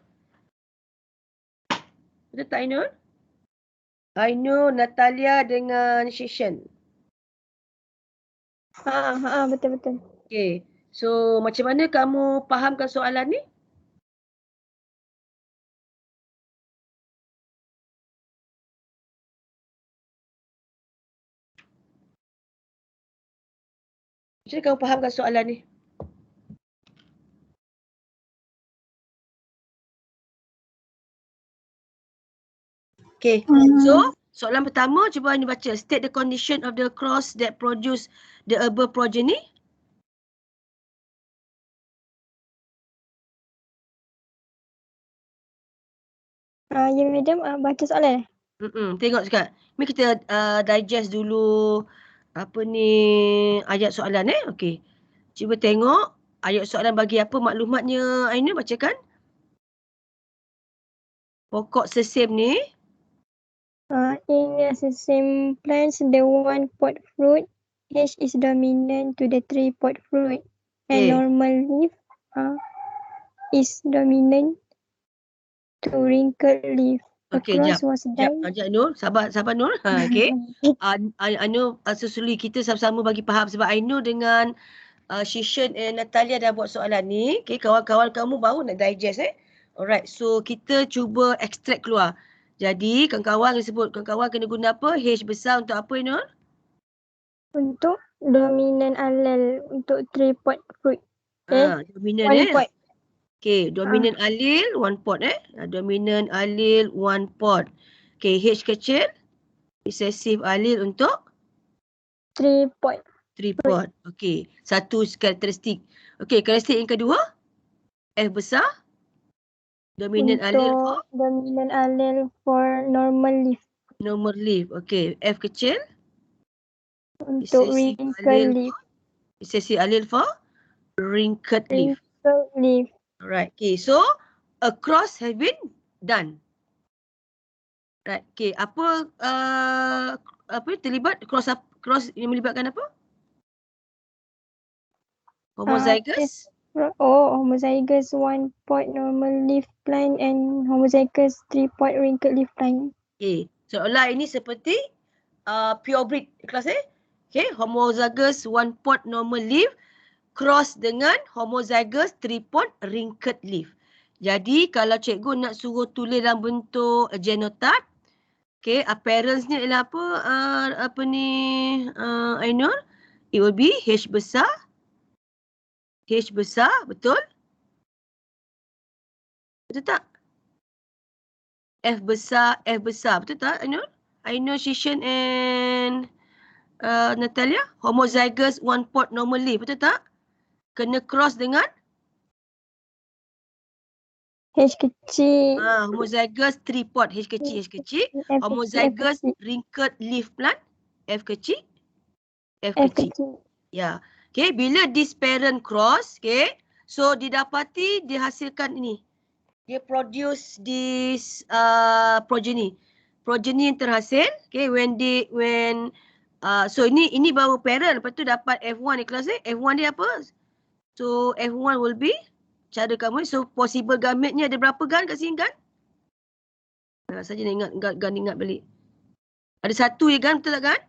Betul tak Ainur? Ainur, Natalia dengan Shishan. Betul-betul. Okey. So, macam mana kamu fahamkan soalan ni? Macam mana kamu fahamkan soalan ni? Okay, so soalan pertama cuba ni baca. State the condition of the cross that produce the above progeny. Ya madam, baca soalan. Tengok sekarang. Ni kita digest dulu apa ni ayat soalan Okey. Cuba tengok ayat soalan bagi apa maklumatnya Ainur bacakan. Pokok sesame ni. In a sesame plants, the one pod fruit H is dominant to the 3 pod fruit, and normal leaf is dominant to wrinkled leaf. Okey, sekejap Nur. Sabar Nur. Okey. Ainur susuli kita sama-sama bagi faham sebab Ainur dengan Shishan and Natalia dah buat soalan ni. Okey, kawan-kawan kamu baru nak digest Alright, so kita cuba extract keluar. Jadi, kawan-kawan disebut, kawan-kawan kena guna apa? H besar untuk apa, Nur? Untuk dominant allele untuk 3 pod fruit. Dominant pod. Okay, dominant allele 1 pod Dominant allele 1 pod. Okay, H kecil. Recessive allele untuk? 3 pod. 3 pod. Okay, satu karakteristik. Okay, karakteristik yang kedua? F besar. Dominant allele for? Dominant allele for normal leaf. Normal leaf. Okay, F kecil. Untuk wrinkled leaf. Recessive allele for? Wrinkled leaf. Wrinkled leaf. Alright, okay, so a cross has been done. Right, okay, apa terlibat cross yang melibatkan apa? Homozygous. Homozygous 1 pod normal leaf plant and homozygous 3 pod wrinkled leaf plant. Okay, seolah ini seperti purebred kelas Okay, homozygous 1 pod normal leaf cross dengan homozygous 3 pod wrinkled leaf. Jadi kalau cikgu nak suruh tulis dalam bentuk genotype, Okay, parents ni ialah apa? Apa ni, Ainur? It will be H besar. H besar, betul? Betul tak? F besar, betul tak Ainur? Ainur, Shishan and Natalia, homozygous one pot normally, betul tak? Kena cross dengan H kecil. Homozygous tripod, H kecil. Homozygous wrinkled leaf plant, F kecil. Ya. Okay, bila this parent cross, okay, so didapati dihasilkan ini. Dia produce this progeny. Progeny yang terhasil, okay, so ini baru parent, lepas tu dapat F1 ni kelas ni. F1 dia apa? So F1 will be cara kamu. So possible gamete ni ada berapa gan kat sini gan? Saja nak ingat balik. Ada satu je gan, betul tak gan?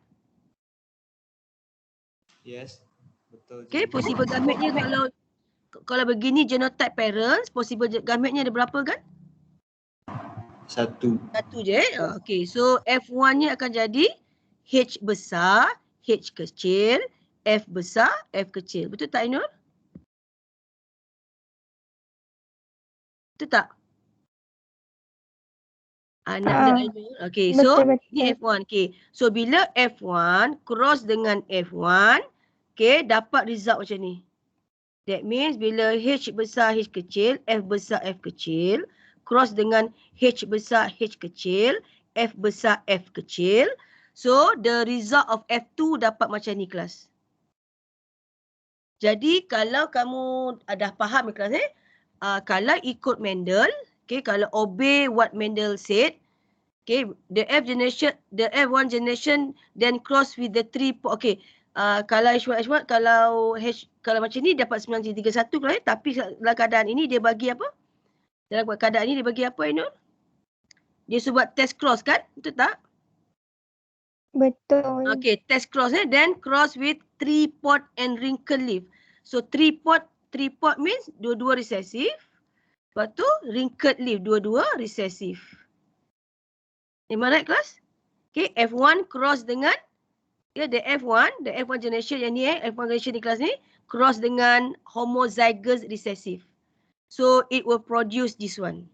Yes, betul. Okay, possible gamete ni kalau begini genotype parents, possible gamete ni ada berapa gan? Satu je. Okay, so F1 ni akan jadi H besar, H kecil, F besar, F kecil. Betul tak Ainur? Betul tak? Okay, so ni F1. Okay, so bila F1 cross dengan F1, okay, dapat result macam ni. That means bila H besar, H kecil, F besar, F kecil, cross dengan H besar, H kecil, F besar, F kecil. So, the result of F2 dapat macam ni kelas. Jadi, kalau kamu dah faham kelas kalau ikut Mendel, okay, kalau obey what Mendel said, okay, the F1 generation then cross with the 3, okay, kalau H1, kalau macam ni dapat 931 kalau tapi dalam keadaan ini dia bagi apa? Dalam keadaan ini dia bagi apa Ainur? Dia buat test cross kan? Betul tak? Betul. Okay, test cross then cross with 3-pot and wrinkle leaf. So 3-pot means dua-dua resesif. Lepas tu wrinkled leaf, dua-dua resesif. Am I right class? Okay, F1 cross dengan the F1 generation yang ni F1 generation di kelas ni cross dengan homozygous recessive. So it will produce this one.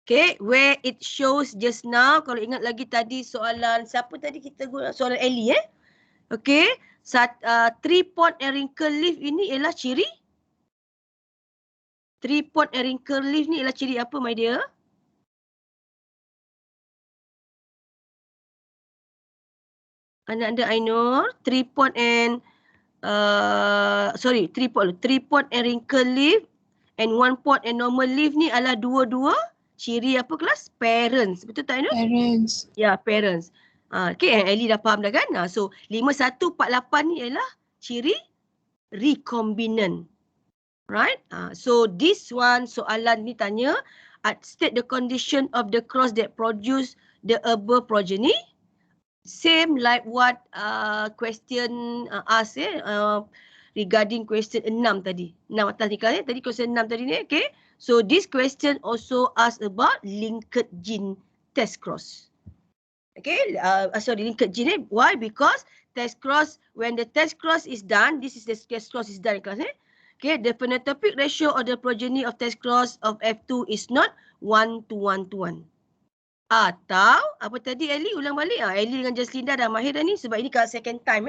Okay, where it shows just now, kalau ingat lagi tadi soalan, siapa tadi kita guna? Soalan Ellie Okay, 3-pot and wrinkle leaf ini ialah ciri. 3-pot and wrinkle leaf ni ialah ciri apa my dear? Anak-anak Ainur, 3-pot and 3-pot and wrinkle leaf and 1-pot and normal leaf ni adalah dua-dua ciri apa kelas? Parents. Betul tak Ainur? Parents. Ya, parents. Okay, Ellie dah faham dah kan? So 5148 ni ialah ciri recombinant. Right? So this one soalan ni tanya, state the condition of the cross that produce the above progeny. Same like what question asked regarding question 6 tadi. 6 atas ni kan tadi question 6 tadi ni, okay. So this question also asked about linked gene test cross. Okay, linked gene why? Because test cross, when the test cross is done, this is the test cross is done class okay, the phenotypic ratio of the progeny of test cross of F2 is not 1:1:1. Atau apa tadi Ellie ulang balik Ellie dengan Jaslinda dah mahir dah ni sebab ini kali second time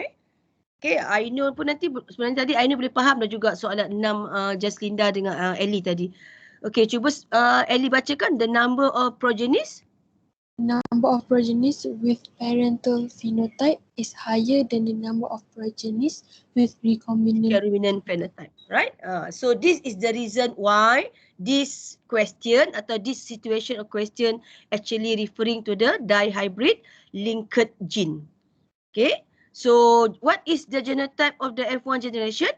Okay, Ainur pun nanti sebenarnya tadi Ainur boleh faham dah juga soalan 6 Jaslinda dengan Ellie tadi. Okay, cuba Ellie bacakan the number of progenies. Number of progenies with parental phenotype is higher than the number of progenies with recombinant phenotype, right? So this is the reason why this question atau this situation of question actually referring to the dihybrid linked gene. Okay, so what is the genotype of the F1 generation?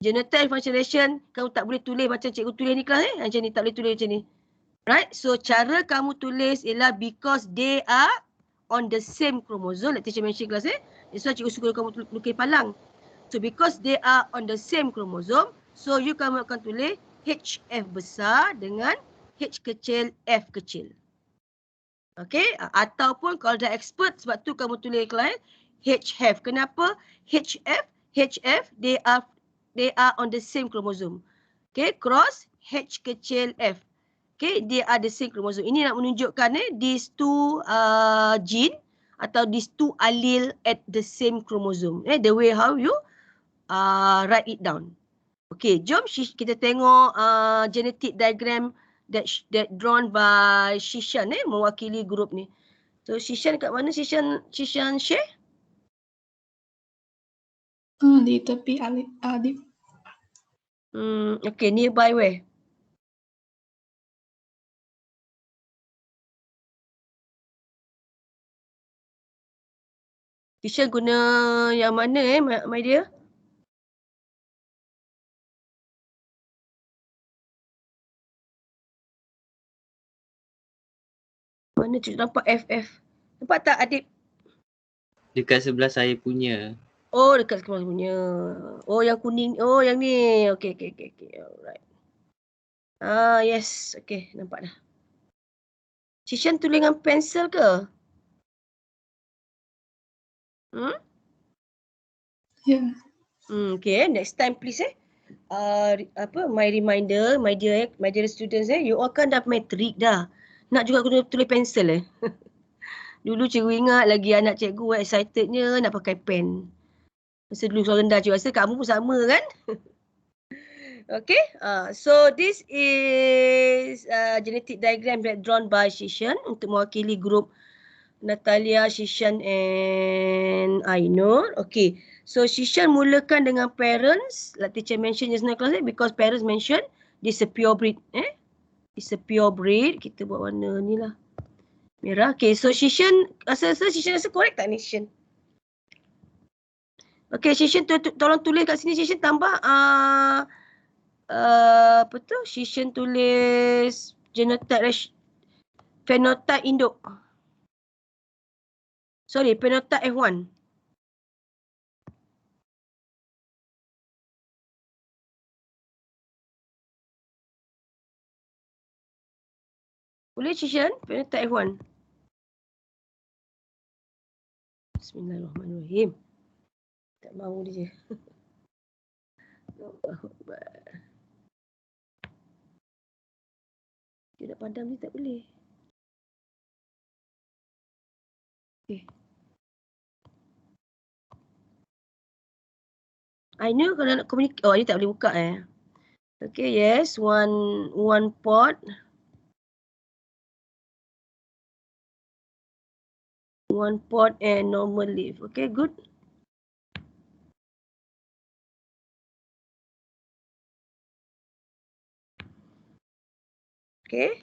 Genotype F1 generation kamu tak boleh tulis macam cikgu tulis ni kelas macam ni, tak boleh tulis macam ni. Right, so cara kamu tulis ialah because they are on the same chromosome. Like teacher mention kelas that's why cikgu suruh kamu lukis palang. So because they are on the same chromosome, so kamu akan tulis HF besar dengan H kecil, F kecil. Okay, ataupun kalau dah expert, sebab tu kamu tulis kelas HF. Kenapa? HF they are on the same chromosome. Okay, cross H kecil F. Okay, they are the same chromosome. Ini nak menunjukkan these two gene atau these two allele at the same chromosome. The way how you write it down. Okay, jom kita tengok genetic diagram that drawn by Shishan mewakili grup ni. So Shishan kat mana Shishan share? Di tepi Adib. Okay, nearby where? Shishan guna yang mana my dear? Mana tu nampak FF? Nampak tak Adib? Dekat sebelah saya punya. Oh, dekat sebelah punya. Oh, yang kuning. Oh, yang ni. Okay. Alright. Yes. Okay, nampak dah. Shishan tulis dengan pensel ke? Ya. Okay, next time please my reminder, my dear students you all kan dah matrik dah. Nak juga guna tulis pensel Dulu cikgu ingat lagi anak cikgu excitednya nak pakai pen. Masa dulu sekolah rendah cikgu rasa kamu pun sama kan? Okay, so this is genetic diagram that drawn by Shishan untuk mewakili grup Natalia, Shishan and Ainur. Okay, so Shishan mulakan dengan parents, like teacher mention just now class because parents mention this a pure breed. It's a pure breed. Kita buat warna ni lah. Merah. Okay, so Shishan rasa correct tak ni Shishan? Okay, Shishan tolong tulis kat sini Shishan tambah apa tu? Shishan tulis phenotype induk. Sorry, phenotype F1. Boleh Shishan? Phenotype F1. Bismillahirrahmanirrahim. Tak mahu dia je. Dia nak padam ni tak boleh. Okay. I know kalau nak communicate. Oh, ni tak boleh buka Okay, yes. One pot. One pot and normal leaf. Okay, good. Okay.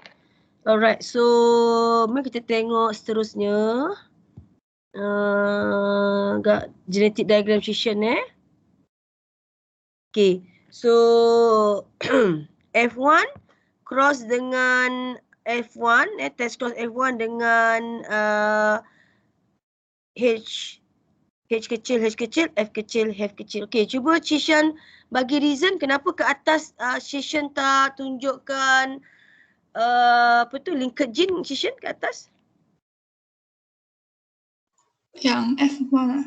Alright, so mari kita tengok seterusnya. Genetic diagram Shishan Okay, so F1 cross dengan F1, test cross F1 dengan H kecil, F kecil. Okay, cuba Shishan bagi reason kenapa ke atas Shishan tak tunjukkan apa tu linked gene Shishan ke atas? Yang F1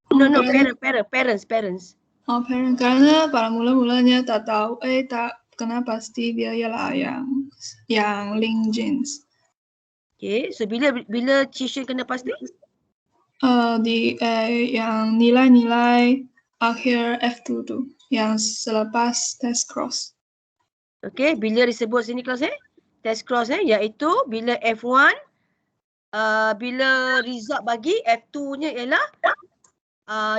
No, parents. Oh, parent. Karena pada mula-mulanya tak tahu, tak kena pasti dia ialah yang link genes. Okay, so bila Shishan kena pasti? Yang nilai-nilai akhir F2 tu, yang selepas test cross. Okay, bila disebut sini kelas test cross iaitu bila F1 bila result bagi F2-nya ialah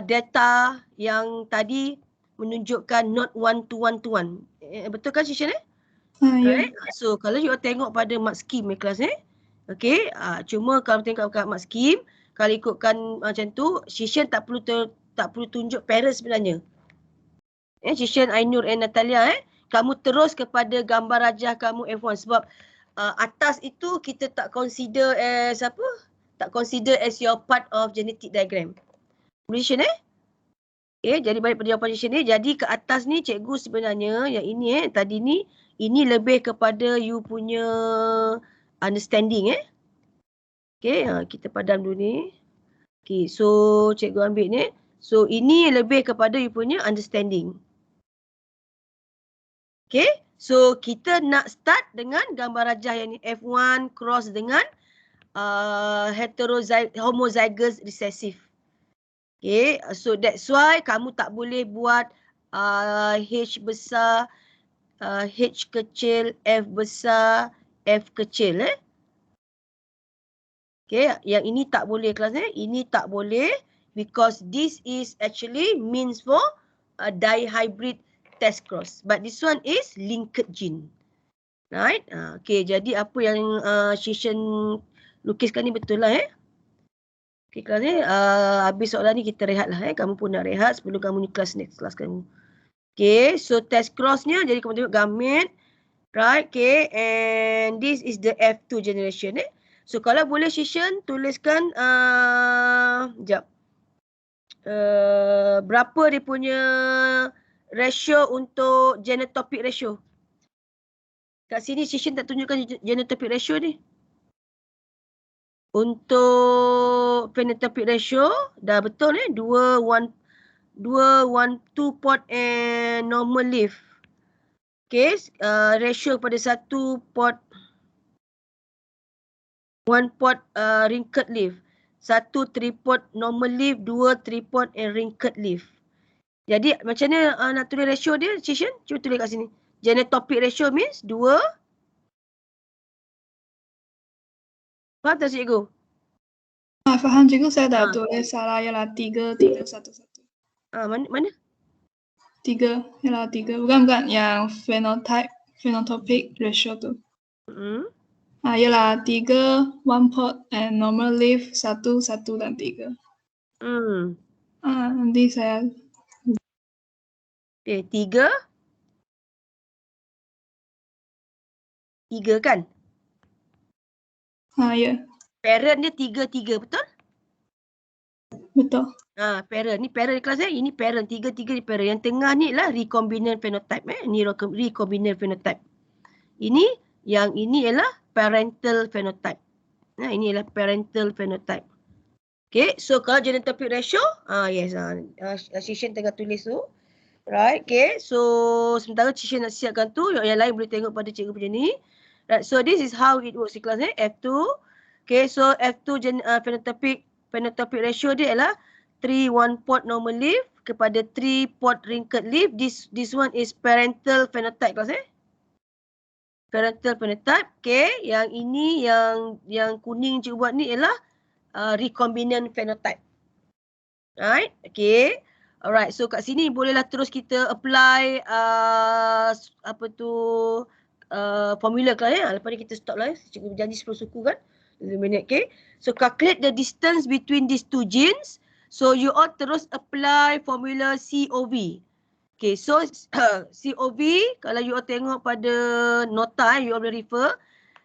data yang tadi menunjukkan not 1 to 1 to 1. Betul kan Shishan Right? So kalau you tengok pada mark scheme kelas okay, cuma kalau tengok kat mark scheme kalau ikutkan macam tu Shishan tak perlu tunjuk parents sebenarnya. Shishan, Ainur and Natalia kamu terus kepada gambar rajah kamu F1 sebab atas itu kita tak consider as apa? Tak consider as your part of genetic diagram. Shishan okay, jadi balik pada jawapan Shishan jadi ke atas ni cikgu sebenarnya yang ini tadi ni ini lebih kepada you punya understanding Okay, kita padam dulu ni. Okay, so cikgu ambil ni. So ini lebih kepada you punya understanding. Okay, so kita nak start dengan gambar rajah yang ni F1 cross dengan homozygous recessive. Okay, so that's why kamu tak boleh buat H besar, H kecil, F besar, F kecil. Okay, yang ini tak boleh kelas ini tak boleh because this is actually means for a dihybrid test cross. But this one is linked gene. Right? Okay, jadi apa yang Shishan lukiskan ni betul lah Okay, kelas ni habis soalan ni kita rehat lah Kamu pun nak rehat sebelum kamu ni kelas next kelas kamu. Okay, so test crossnya jadi kamu tengok gamit. Right, okay, and this is the F2 generation So kalau boleh Shishan tuliskan sekejap. Berapa dia punya ratio untuk genotopic ratio? Kat sini Shishan tak tunjukkan genotopic ratio ni. Untuk phenotypic ratio dah betul 2-1-2 pot and normal leaf. Okay, ratio pada 1 pot 1 pot wrinkled leaf, 1 tripod normal leaf, 2 tripod and wrinkled leaf. Jadi macam mana nak tulis ratio dia, Shishan? Cuba tulis kat sini. Genotopic ratio means 2. Faham tak cikgu? Faham cikgu, saya dah tulis salah ialah 3, 3, 1, 1. Mana? 3, ialah 3. Bukan yang phenotypic ratio tu. Ialah 3, 1 pot and normal leaf, 1, 1 dan 3. Nanti saya... Okay, 3. 3 kan? Ya. Parent dia 3, 3, betul? Betul. Parent. Ni parent kelas ini parent. 3, 3 ni parent. Yang tengah ni lah recombinant phenotype. Ni recombinant phenotype. Yang ini ialah parental phenotype. Ini ialah parental phenotype. Okay, so kalau genotopic ratio, yes, Shishan tengah tulis tu. Right, okay, so sementara Shishan nak siapkan tu, yang lain boleh tengok pada cikgu punya ni. Right, so this is how it works di kelas F2. Okay, so F2 phenotypic ratio dia ialah 3 1 pot normal leaf kepada 3 pot wrinkled leaf. This one is parental phenotype kelas Parental phenotype. Okay, yang ini yang kuning cikgu buat ni ialah recombinant phenotype. Right, okay. Alright, so kat sini bolehlah terus kita apply formula kelas Lepas ni kita stop lah Cikgu berjanji 10 suku kan. 2 minit, okay. So calculate the distance between these two genes. So you all terus apply formula COV. Okay, so COV kalau you all tengok pada nota you all boleh refer.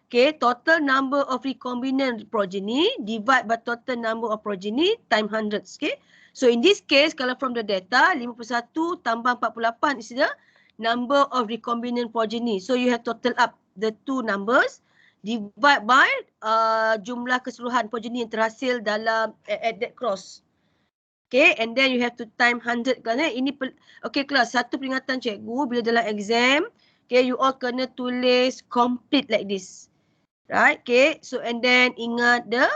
Okay, total number of recombinant progeny divide by total number of progeny times hundreds. Okay, so in this case kalau from the data 51 tambah 48 is the number of recombinant progeny. So you have total up the two numbers divide by jumlah keseluruhan progeny yang terhasil dalam at that cross. Okay, and then you have to time 100 kan ini okay kelas satu peringatan cikgu bila dalam exam okay you all kena tulis complete like this. Right, okay, so and then ingat the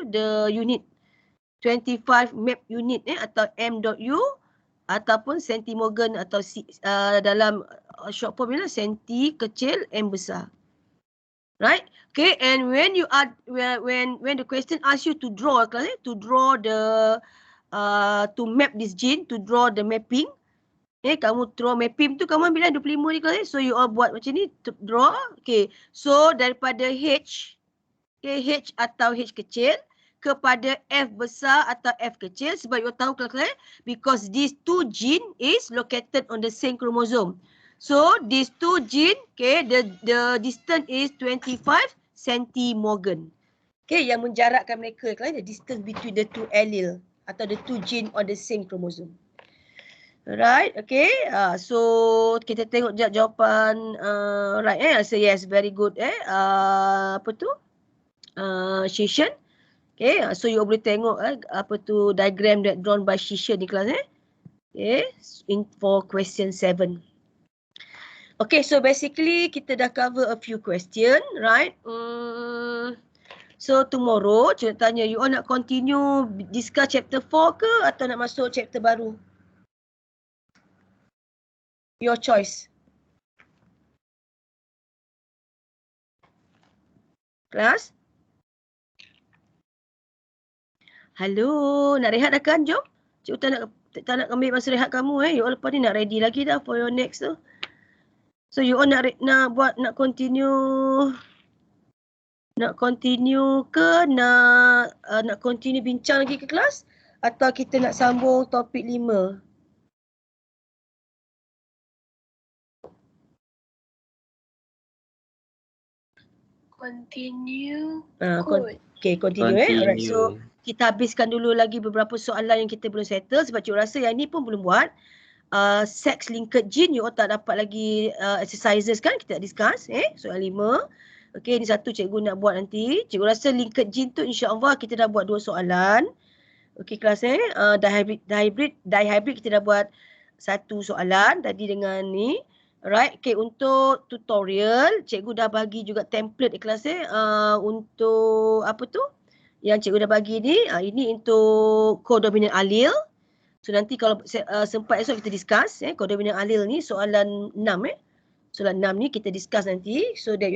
the unit 25 map unit atau M.U ataupun centimogan atau dalam short form ni senti kecil M besar. Right, okay, and when you are when the question asks you to draw the to map this gene, to draw the mapping. Okay, kamu draw mapping tu kamu ambil 25 ni kelas so you all buat macam ni draw. Okay, so daripada H, okay, H atau H kecil kepada F besar atau F kecil sebab you tahu kelas because these two gene is located on the same chromosome. So these two gene, okay, the distance is 25 centimogan. Okay, yang menjarakkan mereka kelas the distance between the two allele atau the two gene on the same chromosome. Right, okay. So kita tengok jawapan right so yes, very good apa tu? Shishan. Okay, so you boleh tengok apa tu diagram that drawn by Shishan di kelas Okay, for question 7. Okay, so basically kita dah cover a few question, right? So tomorrow, cikgu tanya, you all nak continue discuss chapter 4 ke atau nak masuk chapter baru? Your choice. Kelas? Hello, nak rehat dah kan? Jom. Cikgu tak nak ambil masa rehat kamu You all lepas ni nak ready lagi dah for your next tu. So you all nak continue ke nak continue bincang lagi ke kelas atau kita nak sambung topik 5? Continue. Okay, continue. Alright, so kita habiskan dulu lagi beberapa soalan yang kita belum settle sebab cikgu rasa yang ni pun belum buat. Sex linked gene you all tak dapat lagi exercises kan kita discuss soalan 5. Okay, ni satu cikgu nak buat nanti. Cikgu rasa linked gene tu insya-Allah kita dah buat 2 soalan. Okay kelas dihybrid kita dah buat 1 soalan tadi dengan ni. Alright, okay untuk tutorial cikgu dah bagi juga template di kelas untuk apa tu? Yang cikgu dah bagi ni, ini untuk codominant allele. So nanti kalau sempat esok kita discuss codominant allele ni soalan 6 Soalan 6 ni kita discuss nanti so that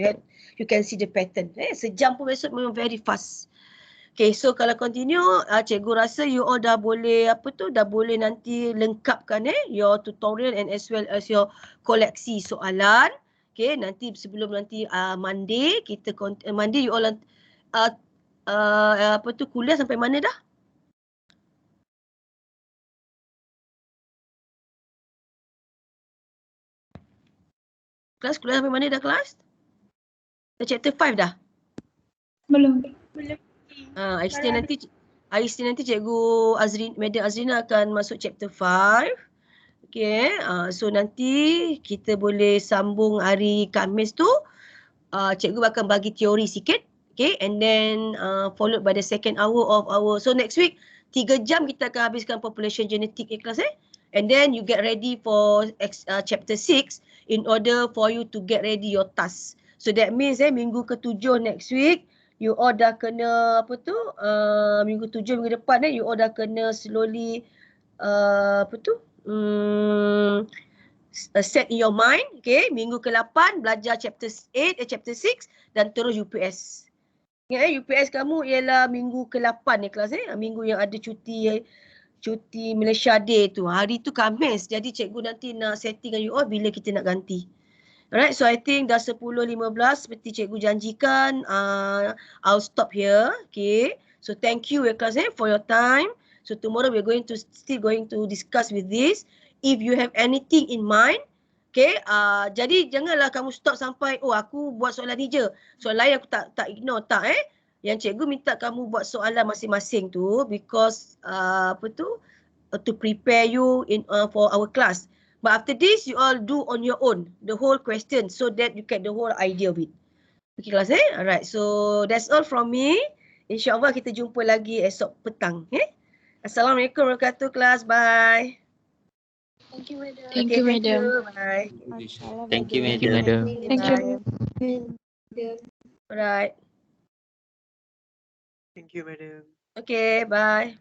you can see the pattern. Sejam pun besok memang very fast. Okay, so kalau continue, cikgu rasa you all dah boleh dah boleh nanti lengkapkan your tutorial and as well as your koleksi soalan. Okay, nanti sebelum nanti Monday kita Monday you all kuliah sampai mana dah? Kelas kuliah sampai mana dah kelas? Dah chapter 5 dah? Belum. Hari Isnin nanti cikgu Madam Azrina akan masuk chapter 5. Okay, so nanti kita boleh sambung hari Khamis tu. Cikgu akan bagi teori sikit. Okay, and then followed by the second hour of our, so next week 3 jam kita akan habiskan population genetic kelas and then you get ready for chapter 6 in order for you to get ready your task. So that means minggu ke-7 next week you all dah kena minggu 7 minggu depan you all dah kena slowly set in your mind. Okay, minggu ke-8 belajar chapter 8 chapter 6 dan terus UPS. UPS kamu ialah minggu ke-8 kelas minggu yang ada cuti Malaysia Day tu. Hari tu Khamis. Jadi cikgu nanti nak setting dengan you all bila kita nak ganti. Alright, so I think dah 10.15 seperti cikgu janjikan. I'll stop here. Okay. So thank you class for your time. So tomorrow we're still going to discuss with this. If you have anything in mind, okay, jadi janganlah kamu stop sampai aku buat soalan ni je. Soalan lain aku tak ignore tak Yang cikgu minta kamu buat soalan masing-masing tu because to prepare you for our class. But after this you all do on your own the whole question so that you get the whole idea of it. Okay class Alright, so that's all from me. InsyaAllah kita jumpa lagi esok petang. Assalamualaikum warahmatullahi wabarakatuh kelas. Bye. Thank you, madam. Thank you, madam. Bye. Thank you, madam. Thank you. Alright. Thank you, madam. Okay, bye.